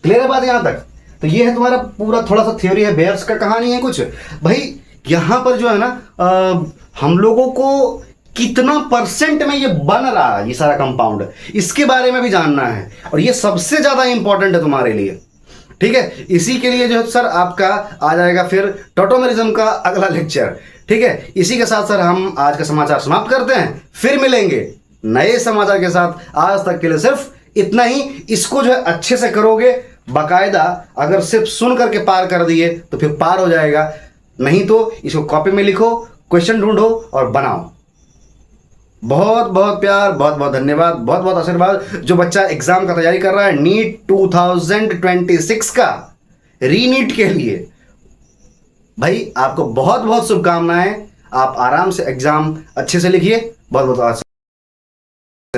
Clear है बात यहां तक। तो ये है तुम्हारा पूरा थोड़ा सा थ्योरी है, बेयर्स का कहानी है कुछ। भाई यहां पर जो है ना हम लोगों को कितना परसेंट में ये बन रहा है ये सारा कंपाउंड, इसके बारे में भी जानना है, और ये सबसे ज्यादा इंपॉर्टेंट है तुम्हारे लिए, ठीक है। इसी के लिए जो है सर आपका आ जाएगा फिर टोटोमेरिज्म का अगला लेक्चर, ठीक है। इसी के साथ सर हम आज का समाचार समाप्त करते हैं, फिर मिलेंगे नए समाचार के साथ। आज तक के लिए सिर्फ इतना ही, इसको जो है अच्छे से करोगे, बाकायदा अगर सिर्फ सुन करके पार कर दिए तो फिर पार हो जाएगा, नहीं तो इसको कॉपी में लिखो, क्वेश्चन ढूंढो और बनाओ। बहुत बहुत प्यार, बहुत बहुत धन्यवाद, बहुत बहुत आशीर्वाद। जो बच्चा एग्जाम का तैयारी कर रहा है नीट 2026 का, रीनीट के लिए, भाई आपको बहुत बहुत शुभकामनाएं। आप आराम से एग्जाम अच्छे से लिखिए। बहुत बहुत